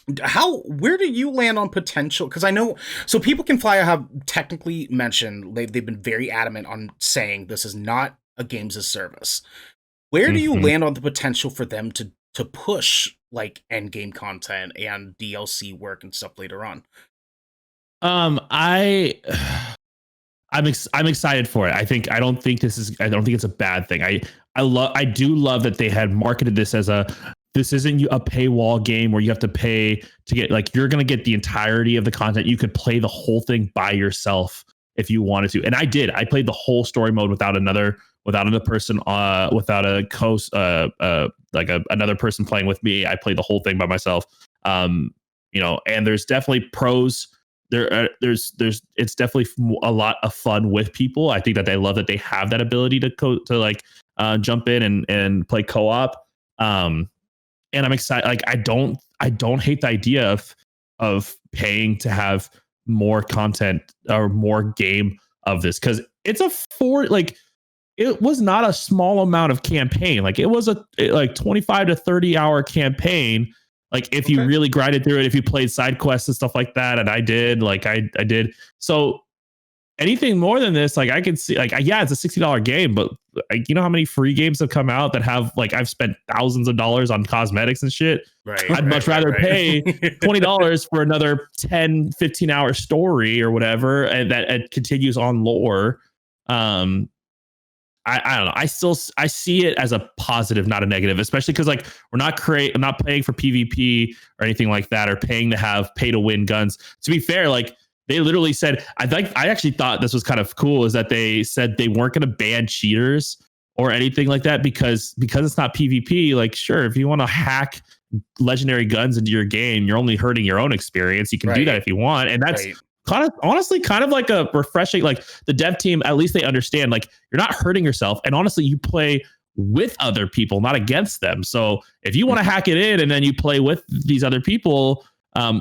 Where do you land on potential? Because I know, so People Can Fly have technically mentioned they've been very adamant on saying this is not a games as service. Where do you land on the potential for them to push like end game content and DLC work and stuff later on? I'm excited for it. I don't think it's a bad thing. I do love that they had marketed this as this isn't a paywall game where you have to pay to get, like, you're going to get the entirety of the content. You could play the whole thing by yourself if you wanted to. And I did. I played the whole story mode without another person, without a host, another person playing with me. I played the whole thing by myself. You know, and there's definitely pros. There's it's definitely a lot of fun with people. I think that they love that they have that ability to jump in and play co-op. And I'm excited. Like I don't hate the idea of paying to have more content or more game of this, because it's it was not a small amount of campaign. Like it was a 25 to 30 hour campaign. Like if you really grinded through it, if you played side quests and stuff like that, and I did, I did. So anything more than this, like I can see, like, yeah, it's a $60 game, but like, you know how many free games have come out that have, like, I've spent thousands of dollars on cosmetics and shit. Right. I'd much rather pay $20 for another 10, 15 hour story or whatever, and that it continues on lore. I don't know. I see it as a positive, not a negative, especially because like I'm not paying for PvP or anything like that, or paying to have pay to win guns. To be fair, like they literally said, I actually thought this was kind of cool, is that they said they weren't going to ban cheaters or anything like that because it's not PvP. Like, sure, if you want to hack legendary guns into your game, you're only hurting your own experience. You can do that if you want, and that's honestly kind of like a refreshing, like the dev team, at least they understand, like, you're not hurting yourself, and honestly you play with other people, not against them. So if you want to hack it in and then you play with these other people,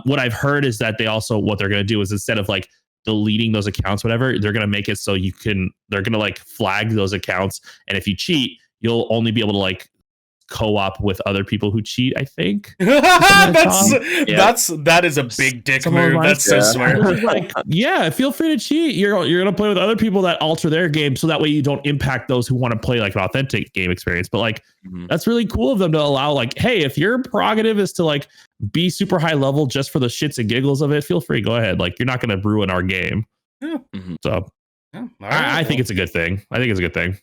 what I've heard is that what they're going to do is, instead of like deleting those accounts, whatever, they're gonna make it so they're gonna like flag those accounts, and if you cheat, you'll only be able to like co-op with other people who cheat, I think. That is a big dick move. That's so smart. Like, yeah, feel free to cheat. You're gonna play with other people that alter their game, so that way you don't impact those who want to play like an authentic game experience. But like, that's really cool of them to allow, like, hey, if your prerogative is to like be super high level just for the shits and giggles of it, feel free, go ahead. Like, you're not gonna ruin our game. Yeah. So I think it's a good thing. I think it's a good thing.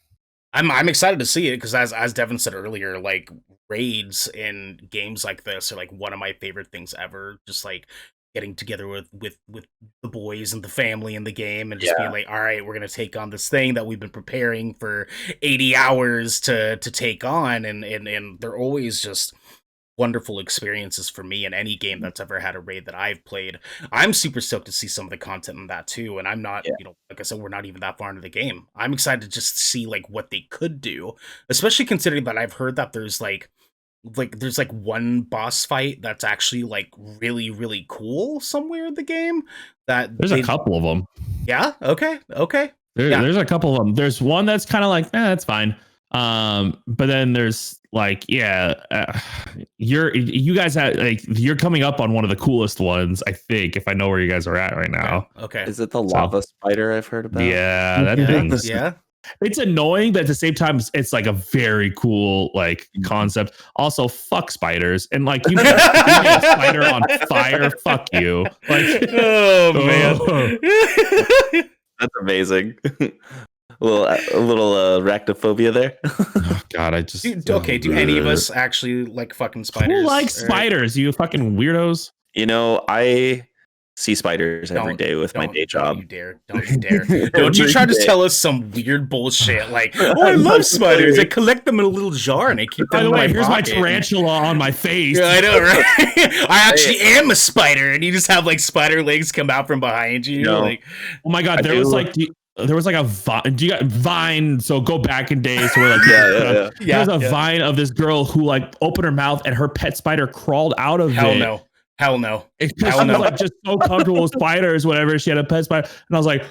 I'm excited to see it because as Devin said earlier, like raids in games like this are like one of my favorite things ever. Just like getting together with the boys and the family in the game and just being like, all right, we're gonna take on this thing that we've been preparing for 80 hours to take on, and they're always just wonderful experiences for me in any game that's ever had a raid that I've played. I'm super stoked to see some of the content in that too, and I'm not, like I said, we're not even that far into the game. I'm excited to just see like what they could do, especially considering that I've heard that there's like one boss fight that's actually like really, really cool somewhere in the game. That there's a couple of them. Yeah. Okay. There's a couple of them. There's one that's kind of like, that's fine. But then there's like, you guys have like, you're coming up on one of the coolest ones, I think, if I know where you guys are at right now. Okay. Is it the lava spider I've heard about? Yeah, that thing. Yeah. It's annoying, but at the same time, it's like a very cool like concept. Also, fuck spiders, and like you get a spider on fire. Fuck you. Like, oh man, that's amazing. A little arachnophobia there. Oh, God, I just do any of us actually like fucking spiders? Who likes spiders? You fucking weirdos. You know, I see spiders every day with my day job. Don't you dare. Don't you try to tell us some weird bullshit like, oh, I love spiders. I collect them in a little jar and I keep them in my pocket. Here's my tarantula on my face. Yeah, I know, right? I actually am a spider, and you just have like spider legs come out from behind you. Like, oh my God, there was like a vine. Do you got Vine? So go back in days where like there's a Vine of this girl who like opened her mouth and her pet spider crawled out of it. Hell no. It's because she was like just so comfortable with spiders, whatever. She had a pet spider, and I was like,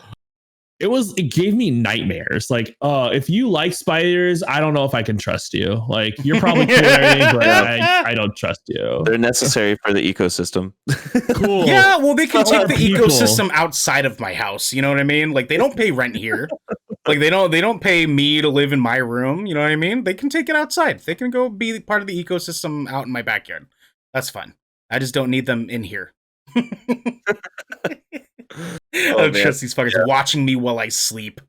it gave me nightmares. Like, if you like spiders, I don't know if I can trust you. Like, you're probably cool, but I don't trust you. They're necessary for the ecosystem. Cool. Yeah, well, they can take the ecosystem outside of my house. You know what I mean? Like, they don't pay rent here. Like, they don't pay me to live in my room. You know what I mean? They can take it outside. They can go be part of the ecosystem out in my backyard. That's fun. I just don't need them in here. I don't trust these fuckers watching me while I sleep.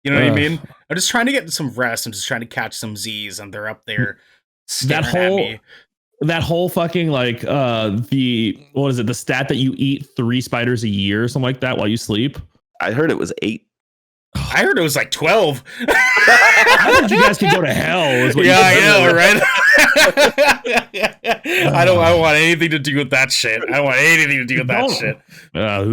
You know what I mean? I'm just trying to get some rest. I'm just trying to catch some Z's, and they're up there staring at me. That whole fucking like the stat that you eat 3 spiders a year or something like that while you sleep. I heard it was 8. I heard it was like 12. I heard you guys could go to hell. I know, right? I don't want anything to do with that shit. I don't want anything to do with that shit. I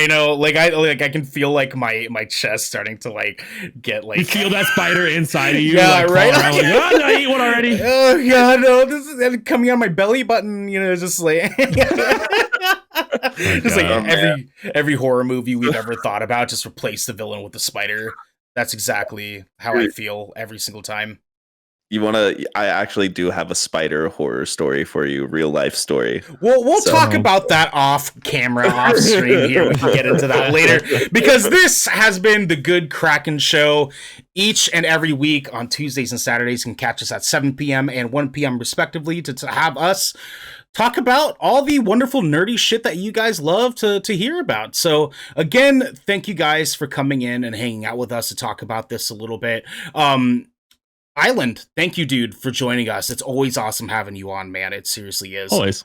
know. Like I can feel like my chest starting to like get like. You feel that spider inside of you. Yeah, like, right. Like, did I eat one already? Oh God, no! This is coming on my belly button. You know, just like. Just like every horror movie we've ever thought about, just replace the villain with the spider. That's exactly how I feel every single time. I actually do have a spider horror story for you, real life story. We'll talk about that off camera, off stream here. We can get into that later, because this has been the Good Kraken Show. Each and every week on Tuesdays and Saturdays, you can catch us at 7 p.m. and 1 p.m. respectively to have us talk about all the wonderful nerdy shit that you guys love to hear about. So again, thank you guys for coming in and hanging out with us to talk about this a little bit. Island, thank you, dude, for joining us. It's always awesome having you on, man. It seriously is. Always.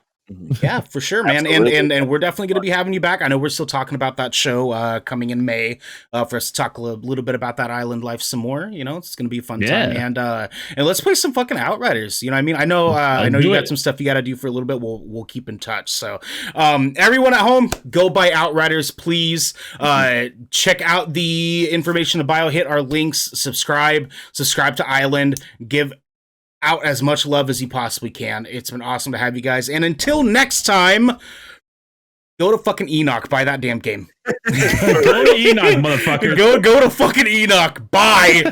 Yeah, for sure, man. And we're definitely going to be having you back. I know we're still talking about that show coming in May for us to talk a little bit about that island life some more. You know, it's going to be a fun time. And let's play some fucking Outriders. You know what I mean? I know you got some stuff you got to do for a little bit. We'll keep in touch. So everyone at home, go buy Outriders, please. Check out the information in the bio. Hit our links. Subscribe to Island. Give out as much love as you possibly can. It's been awesome to have you guys. And until next time, Go to fucking Enoch, buy that damn game. Go to Enoch, motherfucker. Go to fucking Enoch, buy